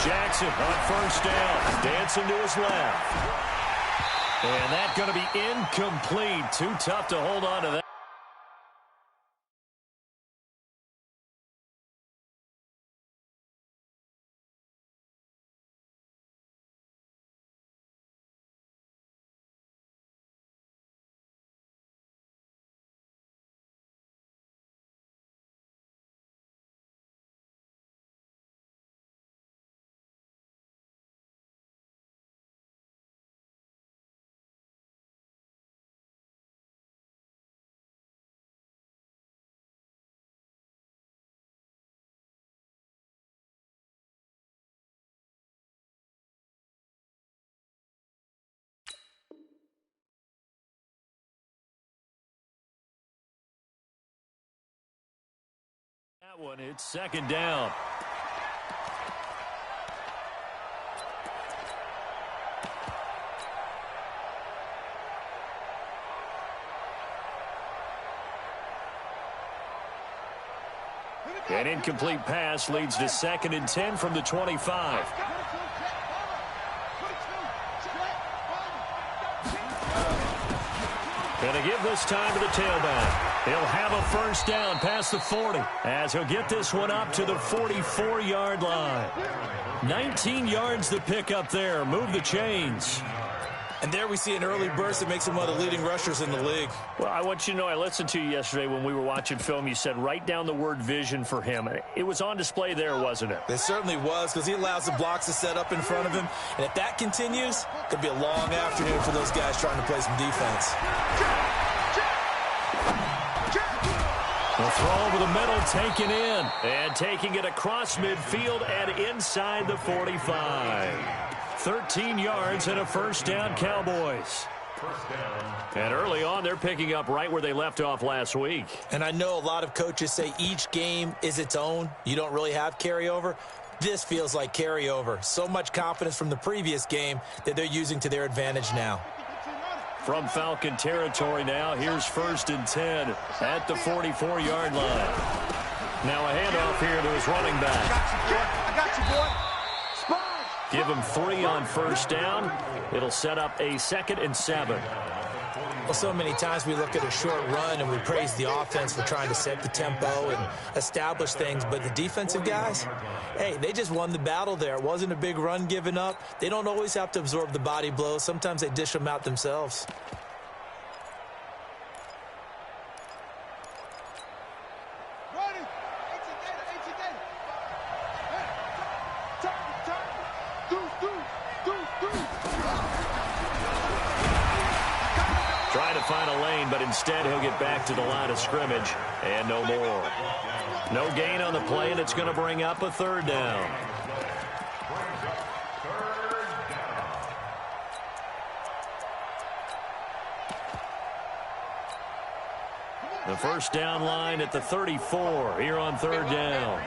Jackson on first down. Dancing to his left. And that's going to be incomplete. Too tough to hold on to that. That one, it's second down. An incomplete pass leads to 2nd and 10 from the 25. Going to give this time to the tailback. He'll have a first down past the 40 as he'll get this one up to the 44-yard line. 19 yards to pick up there. Move the chains. And there we see an early burst that makes him one of the leading rushers in the league. Well, I want you to know, I listened to you yesterday when we were watching film. You said write down the word vision for him. It was on display there, wasn't it? It certainly was, because he allows the blocks to set up in front of him. And if that continues, it could be a long afternoon for those guys trying to play some defense. The throw over the middle, taken in. And taking it across midfield and inside the 45. 13 yards and a first down, Cowboys. And early on, they're picking up right where they left off last week. And I know a lot of coaches say each game is its own. You don't really have carryover. This feels like carryover. So much confidence from the previous game that they're using to their advantage now. From Falcon territory now, here's 1st and 10 at the 44-yard line. Now a handoff here to his running back. I got you, boy. Give him 3 on first down. It'll set up a 2nd and 7. Well, so many times we look at a short run and we praise the offense for trying to set the tempo and establish things. But the defensive guys, hey, they just won the battle there. It wasn't a big run given up. They don't always have to absorb the body blows. Sometimes they dish them out themselves. Trying to find a lane, but instead he'll get back to the line of scrimmage and no more. No gain on the play, and it's going to bring up a 3rd down. The first down line at the 34 here on 3rd down.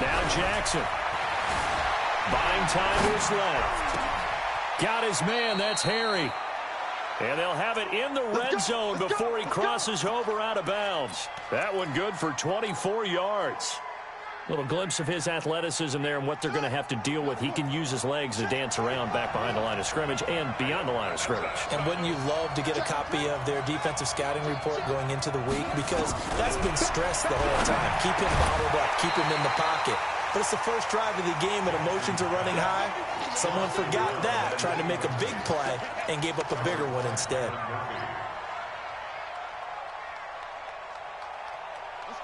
Now Jackson. Buying time to his left. Got his man. That's Harry. And they'll have it in the red zone before he crosses over out of bounds. That one good for 24 yards. Little glimpse of his athleticism there and what they're going to have to deal with. He can use his legs to dance around back behind the line of scrimmage and beyond the line of scrimmage. And wouldn't you love to get a copy of their defensive scouting report going into the week? Because that's been stressed the whole time. Keep him bottled up. Keep him in the pocket. But it's the first drive of the game and emotions are running high. Someone forgot that, trying to make a big play and gave up a bigger one instead.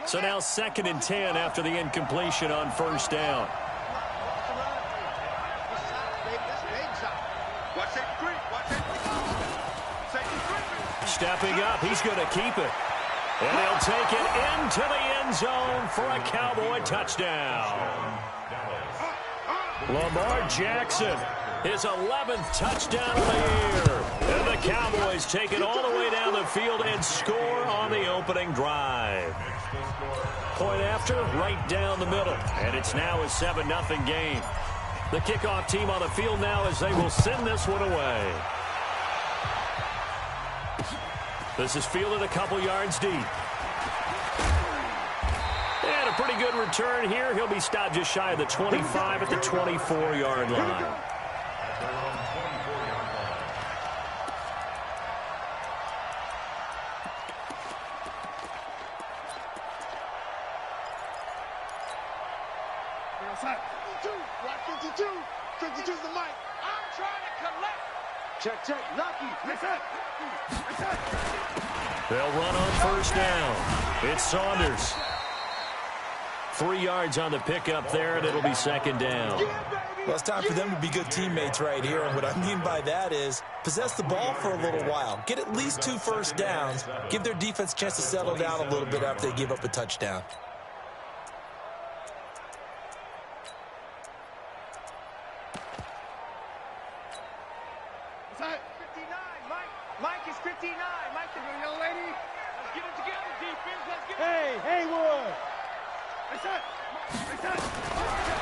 So now 2nd and 10 after the incompletion on first down. Stepping up, he's going to keep it. And he'll take it into the end zone for a Cowboy touchdown. Lamar Jackson, his 11th touchdown of the year. And the Cowboys take it all the way down the field and score on the opening drive. Point after, right down the middle. And it's now a 7-0 game. The kickoff team on the field now as they will send this one away. This is fielded a couple yards deep. And a pretty good return here. He'll be stopped just shy of the 25 at the 24-yard line. Outside. 52. 52's the mic. I'm trying to collect. Check. Lucky. They'll run on first down. It's Saunders. 3 yards on the pickup there, and it'll be second down. Well, it's time for them to be good teammates right here, and what I mean by that is possess the ball for a little while. Get at least 2 first downs. Give their defense a chance to settle down a little bit after they give up a touchdown. Mike is 59. Mike, the young lady. Let's get it together, defense. Let's get it. Hey, Haywood.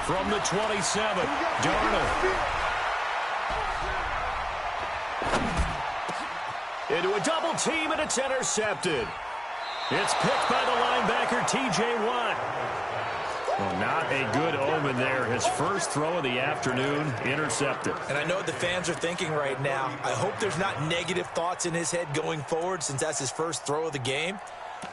From the 27, Darnold. Into a double team, and it's intercepted. It's picked by the linebacker, T.J. Watt. Well, not a good omen there. His first throw of the afternoon, intercepted. And I know what the fans are thinking right now. I hope there's not negative thoughts in his head going forward since that's his first throw of the game.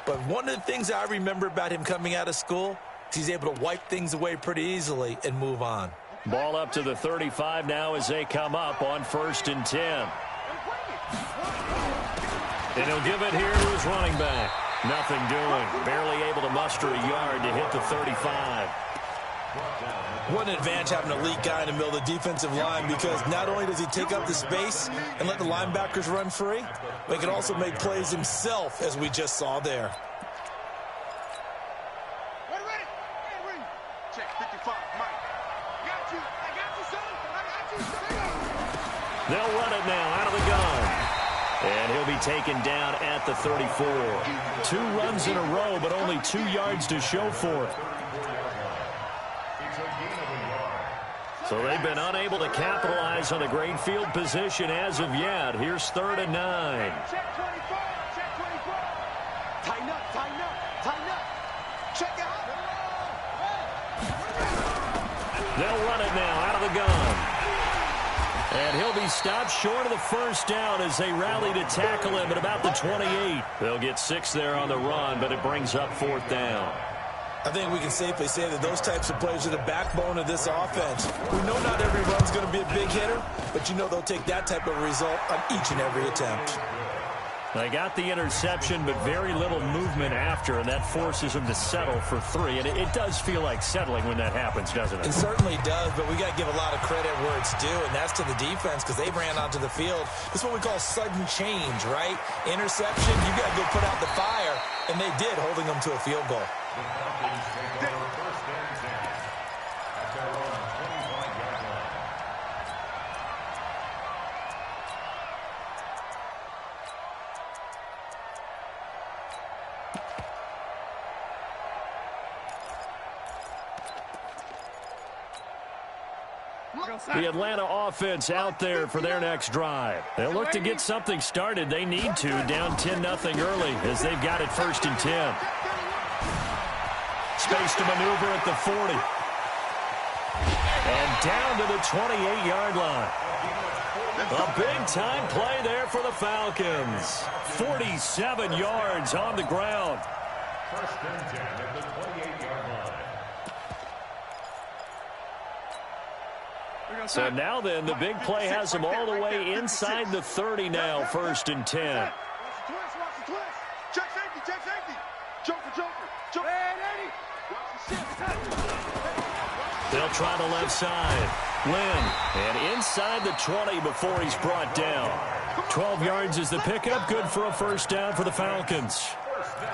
But one of the things I remember about him coming out of school is he's able to wipe things away pretty easily and move on. Ball up to the 35 now as they come up on 1st and 10. And he'll give it here to his running back. Nothing doing. Barely able to muster a yard to hit the 35. What an advantage having an elite guy in the middle of the defensive line, because not only does he take up the space and let the linebackers run free, but he can also make plays himself, as we just saw there. Ready. Check 55, Mike. I got you, son. They'll run it now out of the gun. And he'll be taken down at the 34. 2 runs in a row, but only 2 yards to show for it. So they've been unable to capitalize on a great field position as of yet. Here's 3rd and 9. Check 24. Tighten up. Check out. They'll run it now out of the gun. And he'll be stopped short of the first down as they rally to tackle him at about the 28. They'll get 6 there on the run, but it brings up 4th down. I think we can safely say that those types of plays are the backbone of this offense. We know not every run's going to be a big hitter, but you know they'll take that type of result on each and every attempt. They got the interception, but very little movement after, and that forces them to settle for 3. And it does feel like settling when that happens, doesn't it? It certainly does, but we got to give a lot of credit where it's due, and that's to the defense, because they ran onto the field. This is what we call sudden change, right? Interception, you got to go put out the fire, and they did, holding them to a field goal. The Atlanta offense out there for their next drive. They'll look to get something started. They need to, down 10-0 early as they've got it 1st and 10. Space to maneuver at the 40. And down to the 28-yard line. A big-time play there for the Falcons. 47 yards on the ground. 1st and 10 at the 28-yard line. So now then, the big play has them all the way inside the 30 now, 1st and 10. Watch the twist. Check safety. Joker. They'll try the left side. Lynn, and inside the 20 before he's brought down. 12 yards is the pickup, good for a 1st down for the Falcons.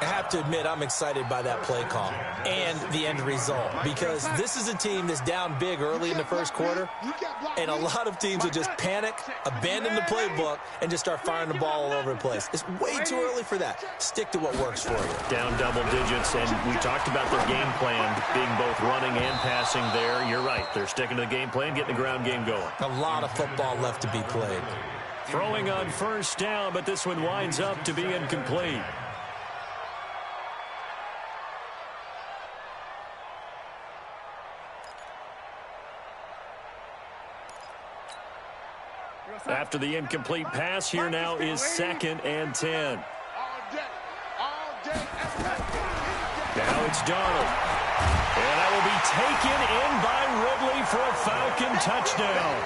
I have to admit, I'm excited by that play call and the end result, because this is a team that's down big early in the 1st quarter, and a lot of teams will just panic, abandon the playbook, and just start firing the ball all over the place. It's way too early for that. Stick to what works for you. Down double digits, and we talked about their game plan being both running and passing there. You're right. They're sticking to the game plan, getting the ground game going. A lot of football left to be played. Throwing on first down, but this one winds up to be incomplete. After the incomplete pass, here now is 2nd and 10. Now it's Darnold. And that will be taken in by Ridley for a Falcon touchdown.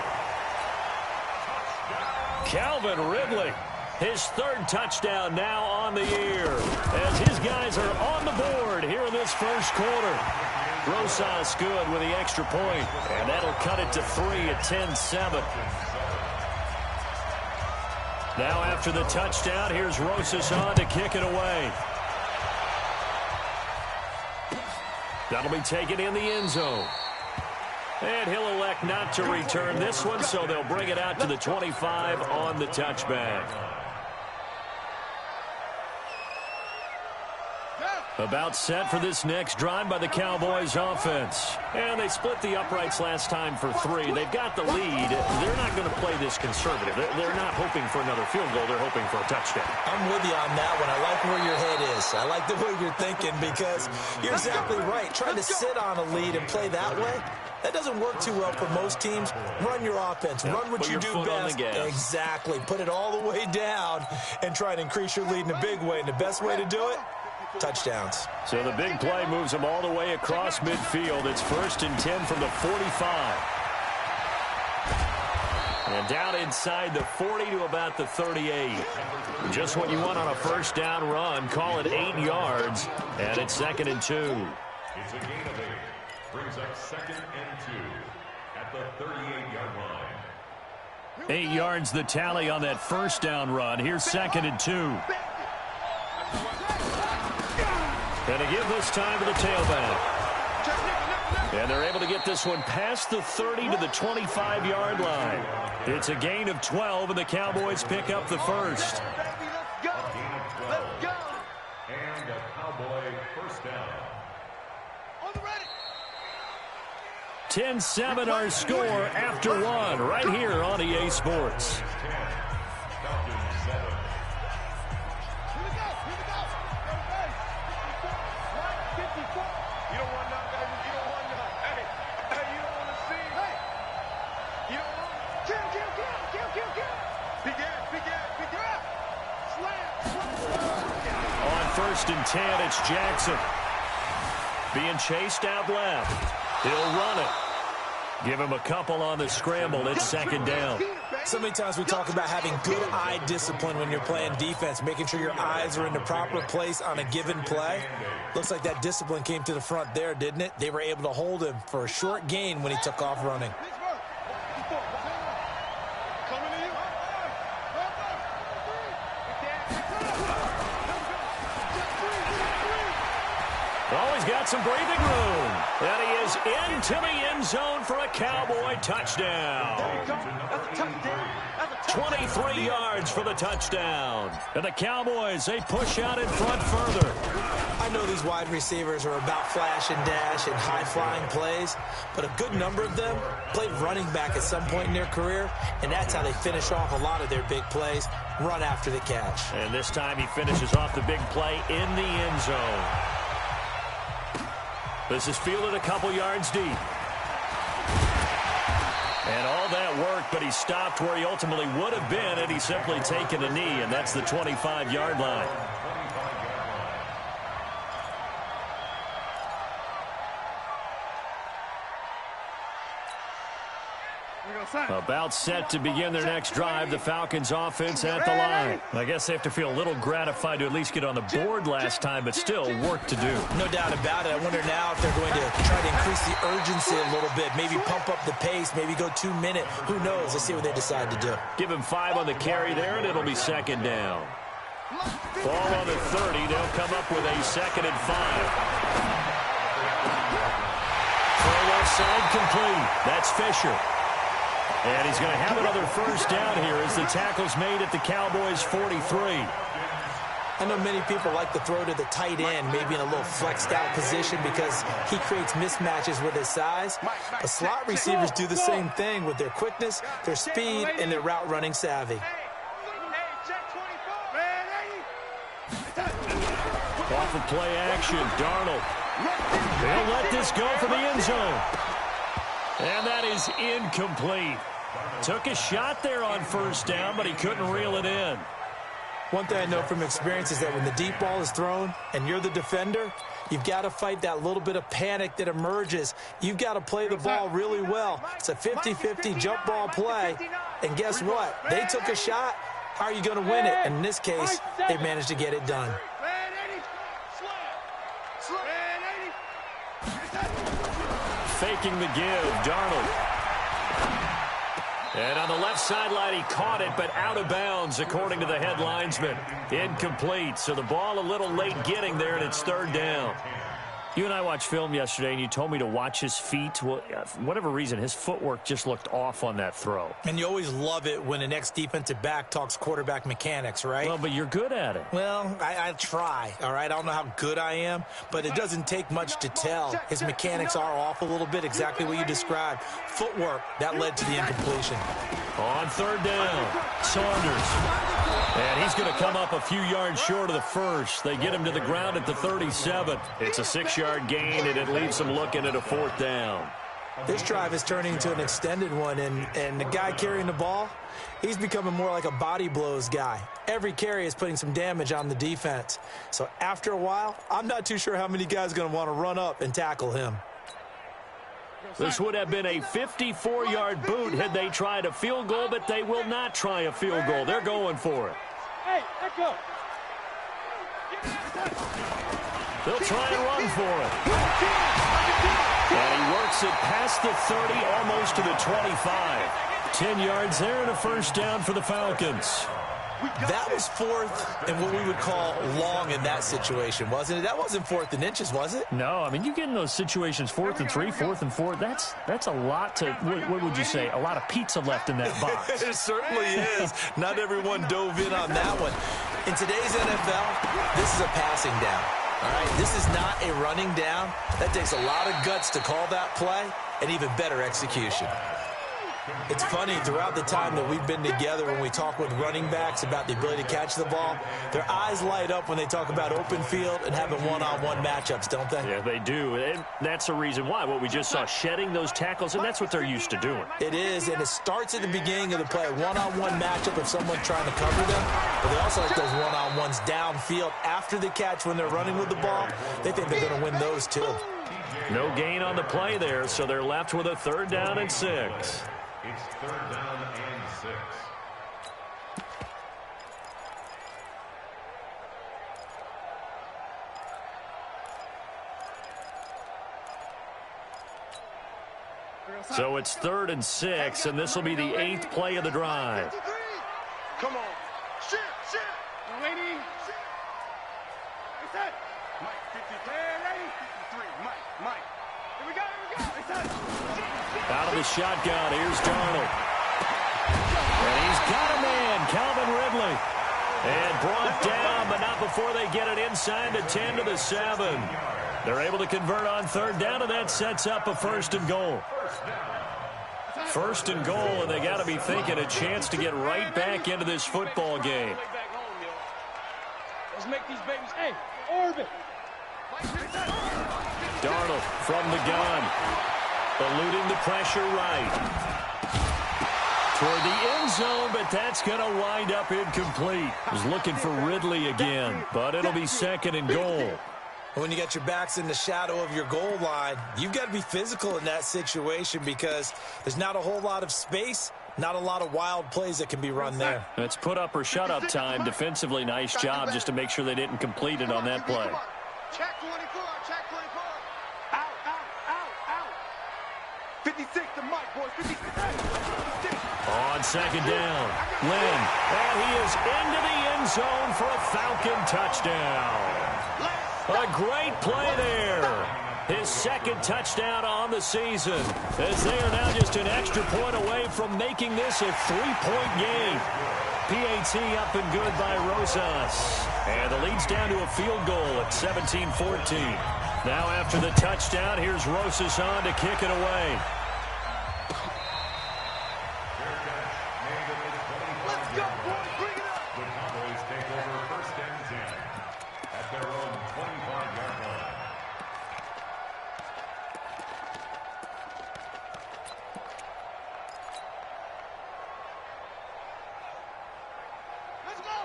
Calvin Ridley, his 3rd touchdown now on the year, as his guys are on the board here in this first quarter. Rosas good with the extra point, and that'll cut it to 3 at 10-7. Now after the touchdown, here's Rosas on to kick it away. That'll be taken in the end zone. And he'll elect not to return this one, so they'll bring it out to the 25 on the touchback. About set for this next drive by the Cowboys offense. And they split the uprights last time for 3. They've got the lead. They're not going to play this conservative. They're not hoping for another field goal. They're hoping for a touchdown. I'm with you on that one. I like where your head is. I like the way you're thinking, because you're exactly right. Trying to sit on a lead and play that way, that doesn't work too well for most teams. Run your offense. Run what you do best. Exactly. Put it all the way down and try and increase your lead in a big way. And the best way to do it? Touchdowns. So the big play moves them all the way across midfield. It's 1st and 10 from the 45. And down inside the 40 to about the 38. Just what you want on a first down run. Call it 8 yards. And it's 2nd and 2. It's a gain of 8. Brings up 2nd and 2 at the 38-yard line. 8 yards the tally on that first down run. Here's 2nd and 2. And a give this time to the tailback. And they're able to get this one past the 30 to the 25-yard line. It's a gain of 12, and the Cowboys pick up the first. Let's go. And a Cowboy first down. 10-7 our score after 1 right here on EA Sports. On 1st and 10, it's Jackson. Being chased out left. He'll run it. Give him a couple on the scramble. It's 2nd down. So many times we talk about having good eye discipline when you're playing defense, making sure your eyes are in the proper place on a given play. Looks like that discipline came to the front there, didn't it? They were able to hold him for a short gain when he took off running. Always got some breathing room. And he is into the end zone for a Cowboy touchdown. 23 yards for the touchdown. And the Cowboys, they push out in front further. I know these wide receivers are about flash and dash and high-flying plays, but a good number of them played running back at some point in their career, and that's how they finish off a lot of their big plays, run after the catch. And this time he finishes off the big play in the end zone. This is fielded a couple yards deep. And all that work, but he stopped where he ultimately would have been had he simply taken a knee, and that's the 25-yard line. About set to begin their next drive, the Falcons offense at the line. I guess they have to feel a little gratified to at least get on the board last time, but still work to do. No doubt about it. I wonder now if they're going to try to increase the urgency a little bit, maybe pump up the pace, maybe go 2-minute. Who knows? Let's see what they decide to do. Give him 5 on the carry there, and it'll be 2nd down. Ball on the 30. They'll come up with a 2nd and 5. Throw left side complete. That's Fisher. And he's going to have another first down here as the tackle's made at the Cowboys' 43. I know many people like to throw to the tight end, maybe in a little flexed out position because he creates mismatches with his size. But slot receivers do the same thing with their quickness, their speed, and their route running savvy. Off of play action, Darnold. They'll let this go for the end zone. And that is incomplete. Took a shot there on first down, but he couldn't reel it in. One thing I know from experience is that when the deep ball is thrown and you're the defender, you've got to fight that little bit of panic that emerges. You've got to play the ball really well. It's a 50-50 jump ball play. And guess what? They took a shot. How are you going to win it? And in this case, they managed to get it done. Faking the give, Darnold. And on the left sideline, he caught it, but out of bounds, according to the head linesman. Incomplete, so the ball a little late getting there, and it's third down. You and I watched film yesterday, and you told me to watch his feet. Well, for whatever reason, his footwork just looked off on that throw. And you always love it when an ex-defensive back talks quarterback mechanics, right? Well, but you're good at it. Well, I try, all right? I don't know how good I am, but it doesn't take much to tell. His mechanics are off a little bit, exactly what you described. Footwork, that led to the incompletion. On third down, Saunders. And he's going to come up a few yards short of the first. They get him to the ground at the 37. It's a 6-yard gain, and it leaves him looking at a fourth down. This drive is turning into an extended one, and the guy carrying the ball, he's becoming more like a body blows guy. Every carry is putting some damage on the defense. So after a while, I'm not too sure how many guys are going to want to run up and tackle him. This would have been a 54-yard boot had they tried a field goal, but they will not try a field goal. They're going for it. Hey, let go. They'll try and run for it. And he works it past the 30, almost to the 25. 10 yards there and a first down for the Falcons. That was fourth and what we would call long in that situation, wasn't it? That wasn't fourth and inches, was it? No, I mean, you get in those situations, 4th and 3, 4th and 4, that's a lot to, what would you say, a lot of pizza left in that box. It certainly is. Not everyone dove in on that one. In today's NFL, this is a passing down. All right, this is not a running down. That takes a lot of guts to call that play and even better execution. It's funny, throughout the time that we've been together, when we talk with running backs about the ability to catch the ball, their eyes light up when they talk about open field and having one-on-one matchups, don't they? Yeah, they do. And that's the reason why. What we just saw, shedding those tackles, and that's what they're used to doing. It is, and it starts at the beginning of the play. One-on-one matchup if someone's trying to cover them, but they also like those one-on-ones downfield after the catch when they're running with the ball. They think they're going to win those, too. No gain on the play there, so they're left with a 3rd down and 6. It's 3rd down and 6. So it's 3rd and 6, and this will be the 8th play of the drive. Come on. Shit. Lady. Reset. Mike, 50. Ready? 53. Mike. Here we go. Reset. Out of the shotgun, here's Darnold. And he's got a man, Calvin Ridley. And brought down, but not before they get it inside the 10 to the 7. They're able to convert on 3rd down, and that sets up a 1st and goal. 1st and goal, and they got to be thinking a chance to get right back into this football game. Let's make these babies. Hey, orbit. Darnold from the gun. Eluding the pressure right. Toward the end zone, but that's going to wind up incomplete. Was looking for Ridley again, but it'll be 2nd and goal. When you got your backs in the shadow of your goal line, you've got to be physical in that situation because there's not a whole lot of space, not a lot of wild plays that can be run there. It's put up or shut up time. Defensively, nice job just to make sure they didn't complete it on that play. Check 24. 56 to Mike, boys. 56. On 2nd down, Lynn. And he is into the end zone for a Falcon touchdown. A great play there. His 2nd touchdown on the season, as they are now just an extra point away from making this a 3-point game. PAT up and good by Rosas. And the lead's down to a field goal at 17-14. Now after the touchdown, here's Rosas on to kick it away. Let's go, boys. Bring it up. The Cowboys take over 1st and 10.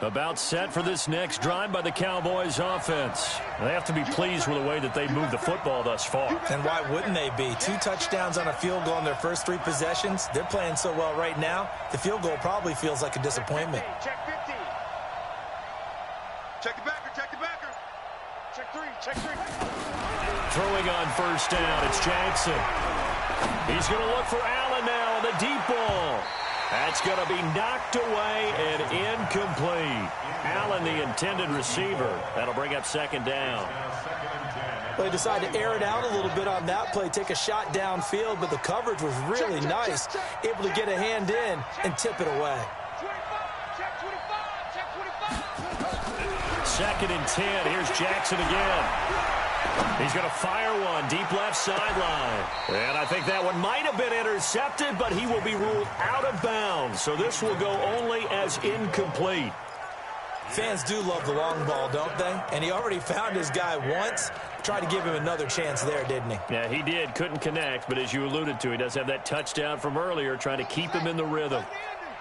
About set for this next drive by the Cowboys offense. They have to be pleased with the way that they moved the football thus far. And why wouldn't they be? 2 touchdowns on a field goal in their first 3 possessions. They're playing so well right now, the field goal probably feels like a disappointment. Check 50. Check the backer, check the backer. Check 3, check 3. Throwing on first down, it's Jackson. He's going to look for Allen now on the deep ball. That's going to be knocked away and incomplete. Allen, the intended receiver. That'll bring up second down. They decided to air it out a little bit on that play, take a shot downfield, but the coverage was really nice. Able to get a hand in and tip it away. Check 25, check 25. Second and 10. Here's Jackson again. He's going to fire one deep left sideline. And I think that one might have been intercepted, but he will be ruled out of bounds. So this will go only as incomplete. Fans do love the long ball, don't they? And he already found his guy once. Tried to give him another chance there, didn't he? Yeah, he did. Couldn't connect, but as you alluded to, he does have that touchdown from earlier, trying to keep him in the rhythm.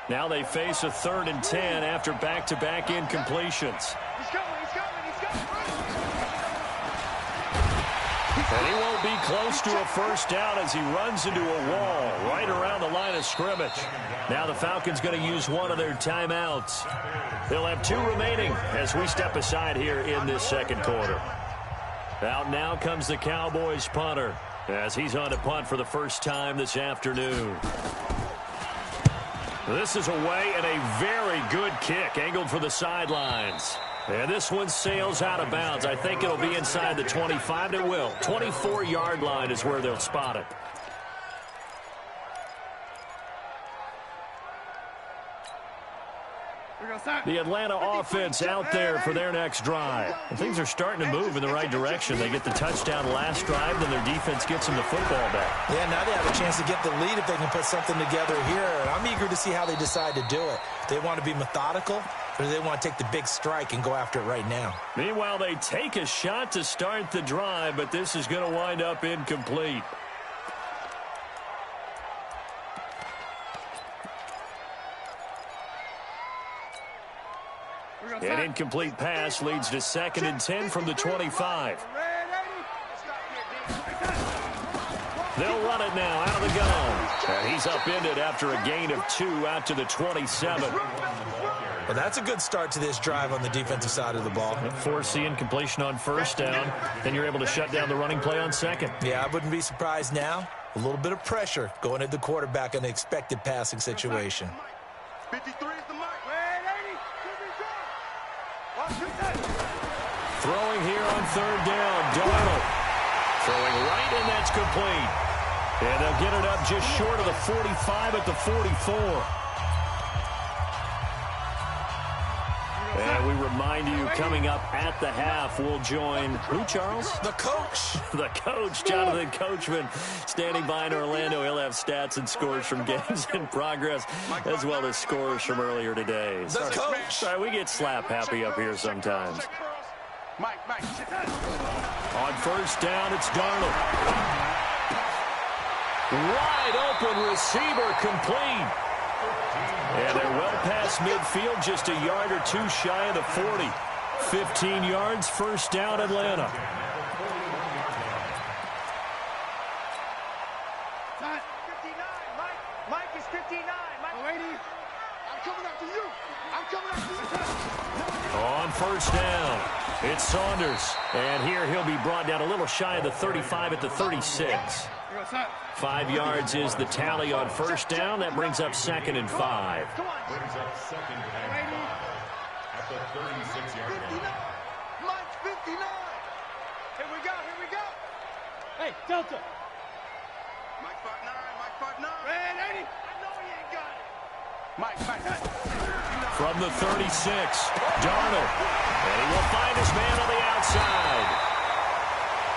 Now they face a 3rd and 10 after back-to-back incompletions. He's coming, he's coming, he's coming. And he won't be close to a first down as he runs into a wall right around the line of scrimmage. Now the Falcons going to use one of their timeouts. They'll have 2 remaining as we step aside here in this second quarter. Out now comes the Cowboys punter as he's on to punt for the first time this afternoon. This is away and a very good kick angled for the sidelines. And this one sails out of bounds. I think it'll be inside the 25. It will. 24-yard line is where they'll spot it. The Atlanta offense out there for their next drive. And things are starting to move in the right direction. They get the touchdown last drive, then their defense gets them the football back. Yeah, now they have a chance to get the lead if they can put something together here. And I'm eager to see how they decide to do it. They want to be methodical, or do they want to take the big strike and go after it right now? Meanwhile, they take a shot to start the drive, but this is going to wind up incomplete. An incomplete pass leads to 2nd and 10 from the 25. They'll run it now out of the gun. And he's upended after a gain of 2 out to the 27. Well, that's a good start to this drive on the defensive side of the ball. Force the incompletion on first down. Then you're able to shut down the running play on second. Yeah, I wouldn't be surprised now. A little bit of pressure going at the quarterback in an expected passing situation. 53 is the mark. Throwing here on 3rd down, Darnold. Throwing right, and that's complete. And they'll get it up just short of the 45 at the 44. And we remind you, coming up at the half, we'll join who, Charles? The coach. The coach, Jonathan Coachman, standing by in Orlando. He'll have stats and scores from games in progress, as well as scores from earlier today. The coach. Sorry, we get slap happy up here sometimes. On first down, it's Darnold. Wide open receiver, complete. And they're well past midfield, just a yard or 2 shy of the 40. 15 yards, first down, Atlanta. 59, Mike is 59. Mike, lady, I'm coming after you. I'm coming after you. On first down, it's Saunders. And here he'll be brought down a little shy of the 35 at the 36. 5 yards is the tally on first down. That brings up 2nd and 5. Come on. Brings up 2nd and 5 at the 36-yard line. Mike's 59. Here we go, here we go. Hey, Delta. Mike 5'9", Mike 5'9". Man, 80. I know he ain't got it. Mike. From the 36, Darnold. And he will find his man on the outside.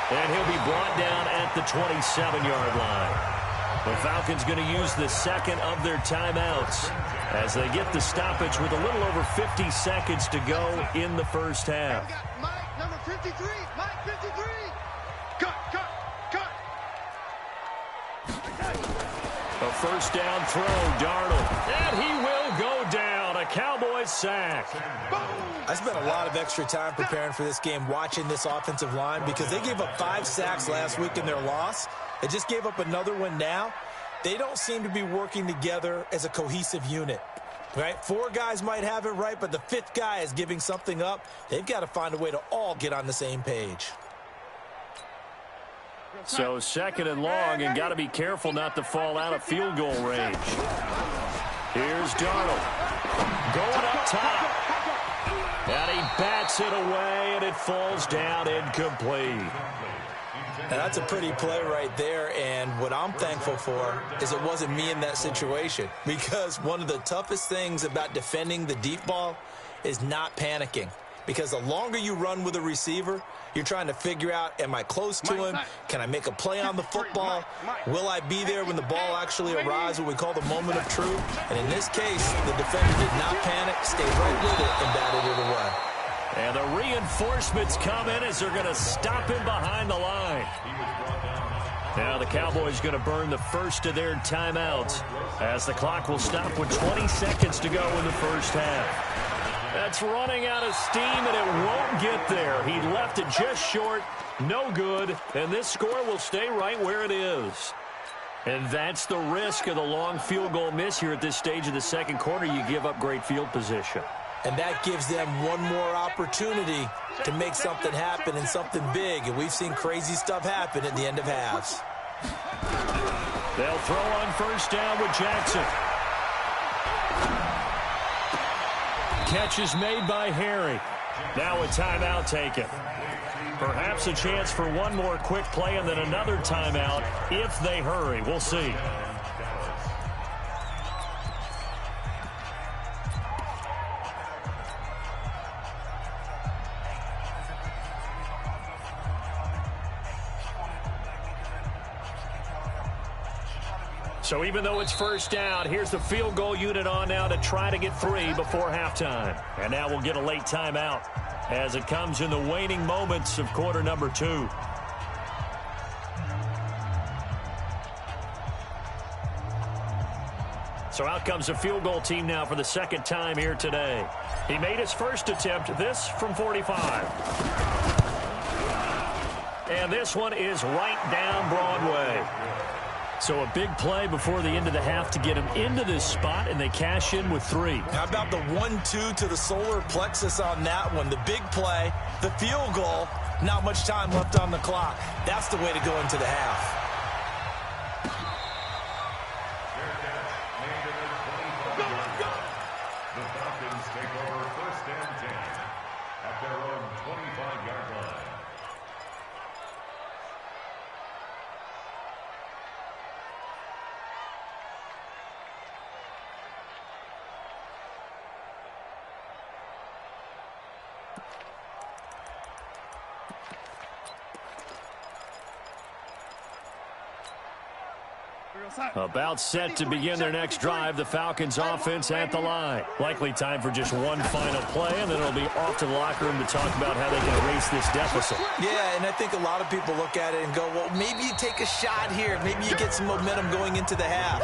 And he'll be brought down at the 27-yard line. The Falcons going to use the second of their timeouts as they get the stoppage with a little over 50 seconds to go in the first half. Mike, number 53. Mike, 53. Cut. A first down throw, Darnold. And he will go down. A Cowboys sack. I spent a lot of extra time preparing for this game watching this offensive line because they gave up 5 sacks last week in their loss. They just gave up another one now. They don't seem to be working together as a cohesive unit. Right? 4 guys might have it right, but the 5th guy is giving something up. They've got to find a way to all get on the same page. So 2nd and long, and got to be careful not to fall out of field goal range. Here's Darnold. Going up top. And he bats it away, and it falls down incomplete. Now, that's a pretty play right there, and what I'm thankful for is it wasn't me in that situation, because one of the toughest things about defending the deep ball is not panicking, because the longer you run with a receiver, you're trying to figure out, am I close to him? Can I make a play on the football? Will I be there when the ball actually arrives, what we call the moment of truth? And in this case, the defender did not panic, stayed right with it, and batted it away. And the reinforcements come in as they're going to stop him behind the line. Now the Cowboys going to burn the first of their timeouts as the clock will stop with 20 seconds to go in the first half. That's running out of steam, and it won't get there. He left it just short, no good, and this score will stay right where it is. And that's the risk of the long field goal miss here at this stage of the second quarter. You give up great field position. And that gives them one more opportunity to make something happen and something big. And we've seen crazy stuff happen at the end of halves. They'll throw on first down with Jackson. Catch is made by Harry. Now a timeout taken. Perhaps a chance for one more quick play and then another timeout if they hurry. We'll see. So even though it's first down, here's the field goal unit on now to try to get 3 before halftime. And now we'll get a late timeout as it comes in the waning moments of quarter number 2. So out comes the field goal team now for the second time here today. He made his first attempt, this from 45. And this one is right down Broadway. So a big play before the end of the half to get him into this spot, and they cash in with 3. How about the 1-2 to the solar plexus on that one? The big play, the field goal, not much time left on the clock. That's the way to go into the half. The Falcons take over first and 10 at their own 25-yard line. About set to begin their next drive, the Falcons offense at the line. Likely time for just one final play, and then it'll be off to the locker room to talk about how they can erase this deficit. Yeah, and I think a lot of people look at it and go, well, maybe you take a shot here. Maybe you get some momentum going into the half.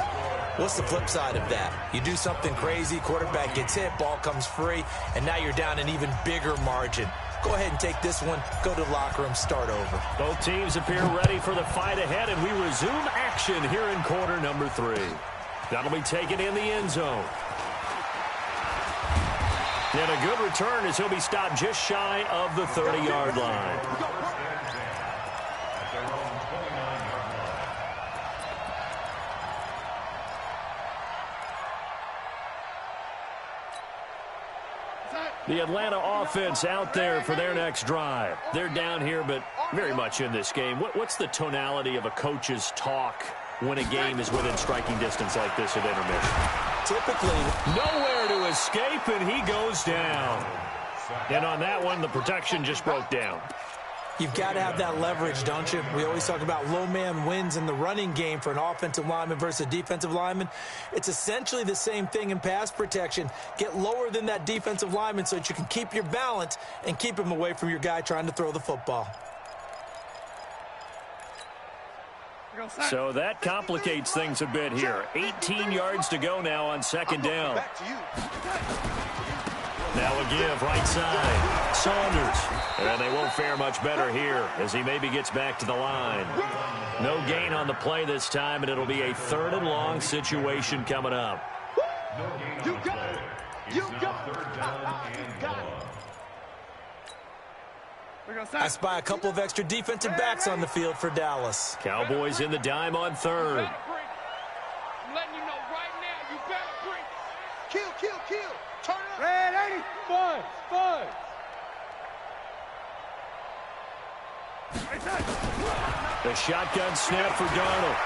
What's the flip side of that? You do something crazy, quarterback gets hit, ball comes free, and now you're down an even bigger margin. Go ahead and take this one, go to the locker room, start over. Both teams appear ready for the fight ahead, and we resume action here in quarter number 3. That'll be taken in the end zone. And a good return as he'll be stopped just shy of the 30-yard line. The Atlanta offense out there for their next drive. They're down here, but very much in this game. What's the tonality of a coach's talk when a game is within striking distance like this at intermission? Typically, nowhere to escape, and he goes down. And on that one, the protection just broke down. you've got to have that leverage, don't you? We always talk about low man wins in the running game for an offensive lineman versus a defensive lineman. It's essentially the same thing in pass protection. Get lower than that defensive lineman so that you can keep your balance and keep him away from your guy trying to throw the football. So that complicates things a bit here. 18 yards to go now on second down. Now a give right side. Saunders. And they won't fare much better here as he maybe gets back to the line. No gain on the play this time, and it'll be a 3rd and long situation coming up. You got it. You got it. I spy a couple of extra defensive backs on the field for Dallas. Cowboys in the dime on 3rd. I'm letting you know right now, you better bring. Kill. Turn up. Red 80. Fudge. The shotgun snap for Darnold.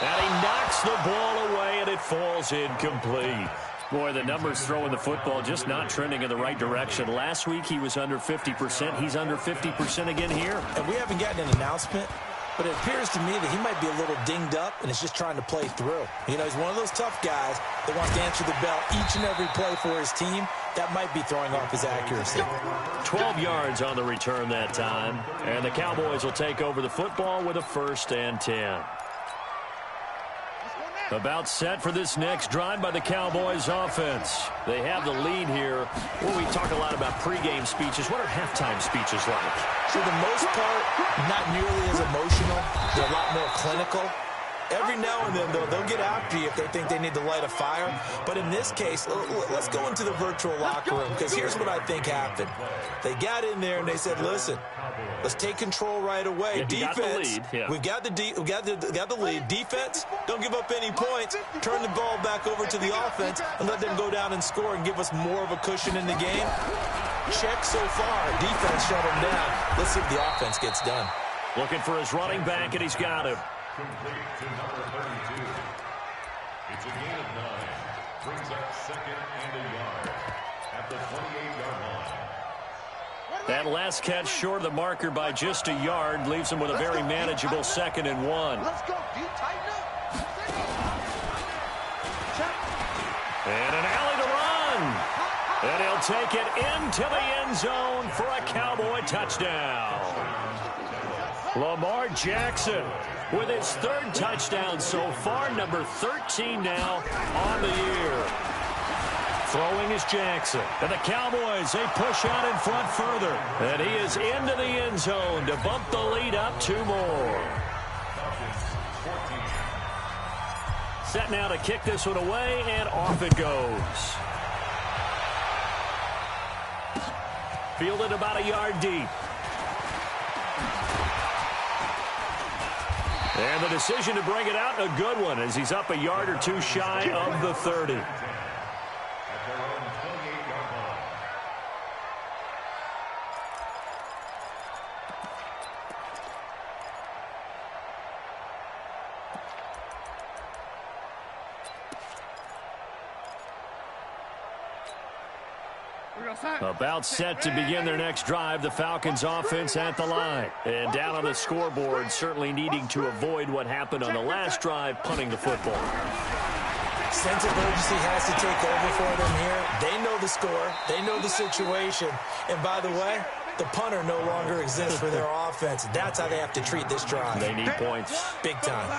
And he knocks the ball away, and it falls incomplete. Boy, the numbers throwing the football just not trending in the right direction. Last week he was under 50%. He's under 50% again here. And we haven't gotten an announcement, but it appears to me that he might be a little dinged up and is just trying to play through. You know, he's one of those tough guys that wants to answer the bell each and every play for his team. That might be throwing off his accuracy. 12 yards on the return that time. And the Cowboys will take over the football with a 1st and 10. About set for this next drive by the Cowboys offense. They have the lead here. Well, we talk a lot about pregame speeches. What are halftime speeches like? For the most part, not nearly as emotional. They're a lot more clinical. Every now and then, though, they'll get after you if they think they need to light a fire. But in this case, let's go into the virtual locker room, because here's what I think happened. They got in there and they said, listen, let's take control right away. Defense, we've got the lead. Defense, don't give up any points. Turn the ball back over to the offense and let them go down and score and give us more of a cushion in the game. Check so far. Defense shut them down. Let's see if the offense gets done. Looking for his running back, and he's got him. Complete to number 32. It's a gain of 9. Brings up 2nd and a yard at the 28-yard line. That last catch short of the marker by just a yard leaves him with a very manageable 2nd and 1. Let's go. Do you tighten up? And an alley to run. And he'll take it into the end zone for a Cowboy touchdown. Lamar Jackson with his 3rd touchdown so far, number 13 now on the year. Throwing is Jackson. And the Cowboys, they push out in front further. And he is into the end zone to bump the lead up 2 more. Set now to kick this one away, and off it goes. Fielded about a yard deep. And the decision to bring it out, a good one, as he's up a yard or 2 shy of the 30. At their own 28-yard line. About set to begin their next drive, the Falcons offense at the line. And down on the scoreboard, certainly needing to avoid what happened on the last drive, punting the football. Sense of urgency has to take over for them here. They know the score. They know the situation. And by the way, the punter no longer exists for their offense. That's how they have to treat this drive. They need points. Big time.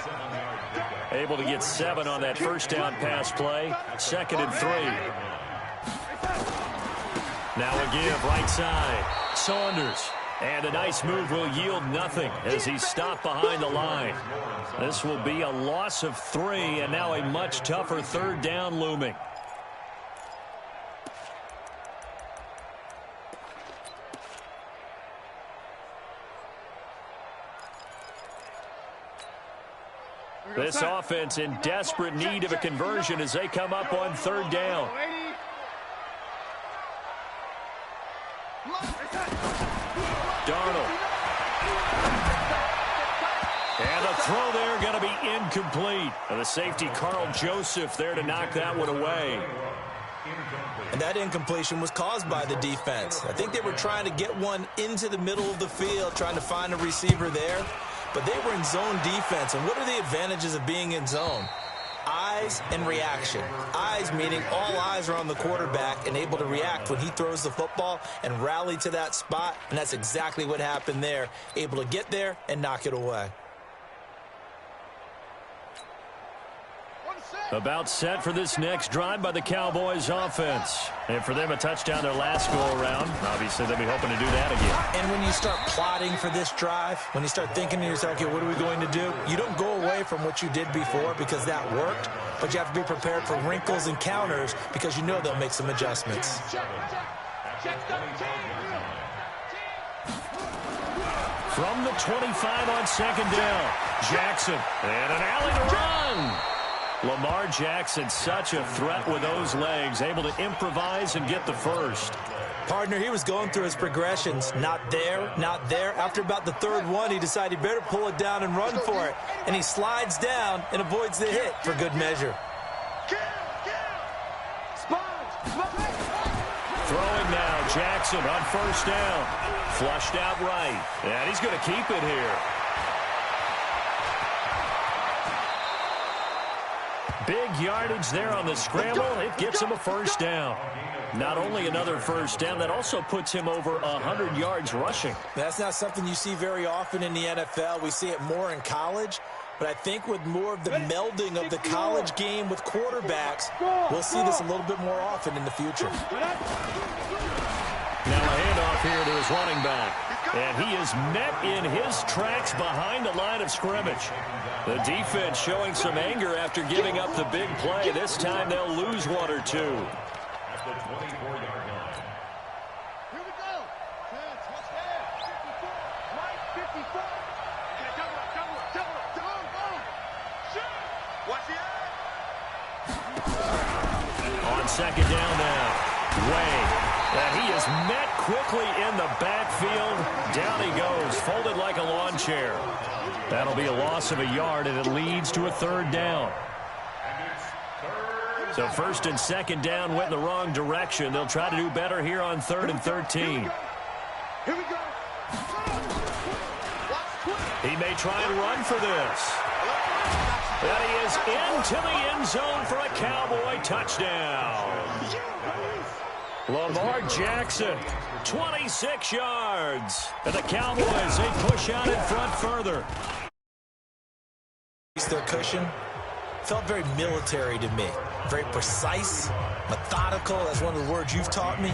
Able to get 7 on that 1st down pass play. 2nd and 3. Now a give right side. Saunders. And a nice move will yield nothing as he's stopped behind the line. This will be a loss of 3, and now a much tougher 3rd down looming. This offense in desperate need of a conversion as they come up on 3rd down. Darnold. And the throw there going to be incomplete. And the safety, Carl Joseph, there to knock that one away. And that incompletion was caused by the defense. I think they were trying to get one into the middle of the field, trying to find a receiver there. But they were in zone defense. And what are the advantages of being in zone? eyes and reaction. Eyes meaning all eyes are on the quarterback and able to react when he throws the football and rally to that spot, and that's exactly what happened there. Able to get there and knock it away. About set for this next drive by the Cowboys offense. And for them, a touchdown their last go-around. Obviously, they'll be hoping to do that again. And when you start plotting for this drive, when you start thinking to yourself, okay, what are we going to do? You don't go away from what you did before because that worked, but you have to be prepared for wrinkles and counters because you know they'll make some adjustments. From the 25 on second down, Jackson, and an alley to run. Lamar Jackson, such a threat with those legs, able to improvise and get the first. Partner, he was going through his progressions. Not there, not there. After about the third one, he decided he better pull it down and run for it. And he slides down and avoids the hit for good measure. Throwing now, Jackson on first down. Flushed out right. And he's going to keep it here. Big yardage there on the scramble. It gets him a first down. Not only another first down, that also puts him over 100 yards rushing. That's not something you see very often in the NFL. We see it more in college. But I think with more of the melding of the college game with quarterbacks, we'll see this a little bit more often in the future. Now a handoff here to his running back. And he is met in his tracks behind the line of scrimmage. The defense showing some anger after giving up the big play. This time they'll lose one or two. At the 24-yard line. Here we go. What's that? 54. Mike, 54. Okay, double. Shoot. Watch the eye. On second down now. Way. And he is met quickly in the backfield. Down he goes, folded like a lawn chair. That'll be a loss of a yard, and it leads to a third down. So first and second down went in the wrong direction. They'll try to do better here on 3rd and 13. Here we go. He may try and run for this. And he is into the end zone for a Cowboy touchdown. Lamar Jackson, 26 yards. And the Cowboys, they push out in front further. Their cushion felt very military to me. Very precise, methodical. That's one of the words you've taught me.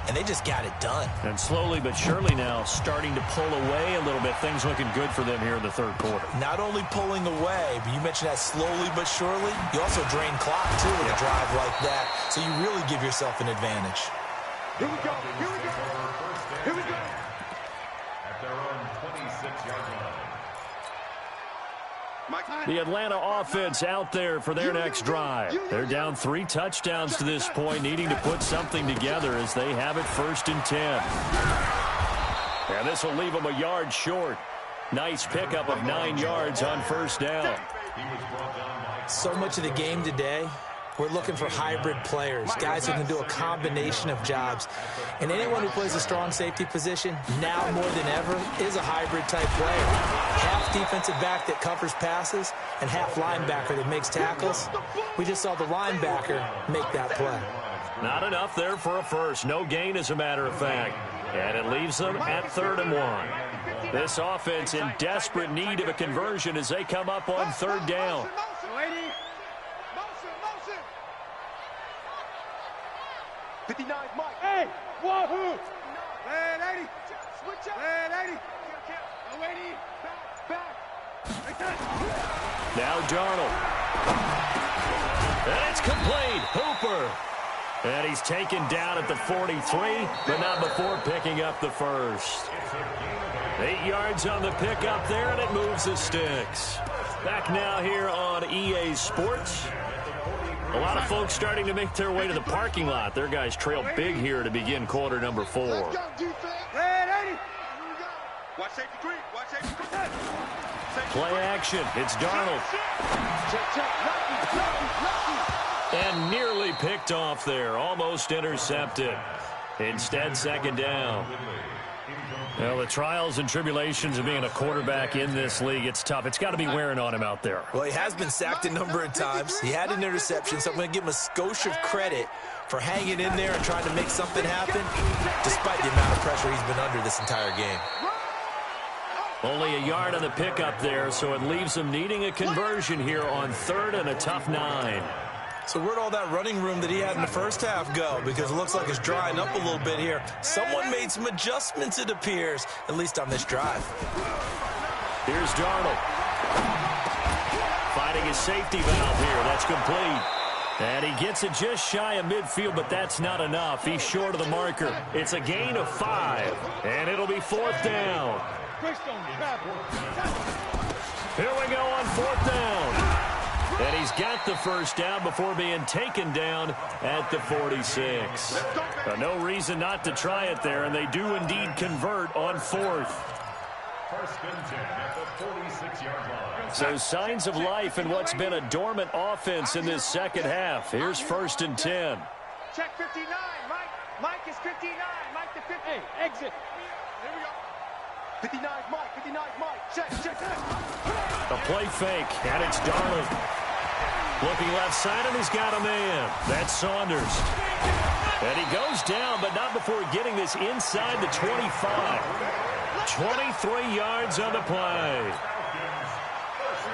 And they just got it done. And slowly but surely now starting to pull away a little bit. Things looking good for them here in the third quarter. Not only pulling away, but you mentioned that slowly but surely. You also drain clock, too, with a drive like that. So you really give yourself an advantage. Here we go. Here we go. At their own 26-yard line. The Atlanta offense out there for their next drive. They're down 3 touchdowns to this point, needing to put something together as they have it 1st and 10. And this will leave them a yard short. Nice pickup of 9 yards on first down. So much of the game today, we're looking for hybrid players, guys who can do a combination of jobs. And anyone who plays a strong safety position, now more than ever, is a hybrid-type player. Half defensive back that covers passes and half linebacker that makes tackles. We just saw the linebacker make that play. Not enough there for a first. No gain, as a matter of fact. And it leaves them at 3rd and 1. This offense in desperate need of a conversion as they come up on 3rd down. 59, Mike. Hey, wahoo! Red 80. Switch up. Red 80. No 80. Back. Now Darnold. And it's complete. Hooper. And he's taken down at the 43, but not before picking up the first. 8 yards on the pickup there, and it moves the sticks. Back now here on EA Sports. A lot of folks starting to make their way to the parking lot. Their guys trail big here to begin quarter number 4. Red 80. Watch safety green. Watch safety green. Play action. It's Darnold. And nearly picked off there. Almost intercepted. Instead, second down. Well, the trials and tribulations of being a quarterback in this league, it's tough. It's got to be wearing on him out there. Well, he has been sacked a number of times. He had an interception, so I'm going to give him a skosh of credit for hanging in there and trying to make something happen, despite the amount of pressure he's been under this entire game. Only a yard on the pickup there, so it leaves him needing a conversion here on 3rd and a tough 9. So where'd all that running room that he had in the first half go? Because it looks like it's drying up a little bit here. Someone made some adjustments, it appears, at least on this drive. Here's Darnold. Finding his safety valve here. That's complete. And he gets it just shy of midfield, but that's not enough. He's short of the marker. It's a gain of 5, and it'll be 4th down. Here we go on 4th down. And he's got the first down before being taken down at the 46. No reason not to try it there, and they do indeed convert on 4th. First and 10 at the 46-yard line. So signs of life in what's been a dormant offense in this second half. Here's 1st and 10. Check 59, Mike. Mike is 59. Mike the 50. Hey, exit. Here we go. 59, Mike. 59, Mike. Check. A play fake, and it's Darnold. Looking left side, and he's got a man. That's Saunders. And he goes down, but not before getting this inside the 25. 23 yards on the play.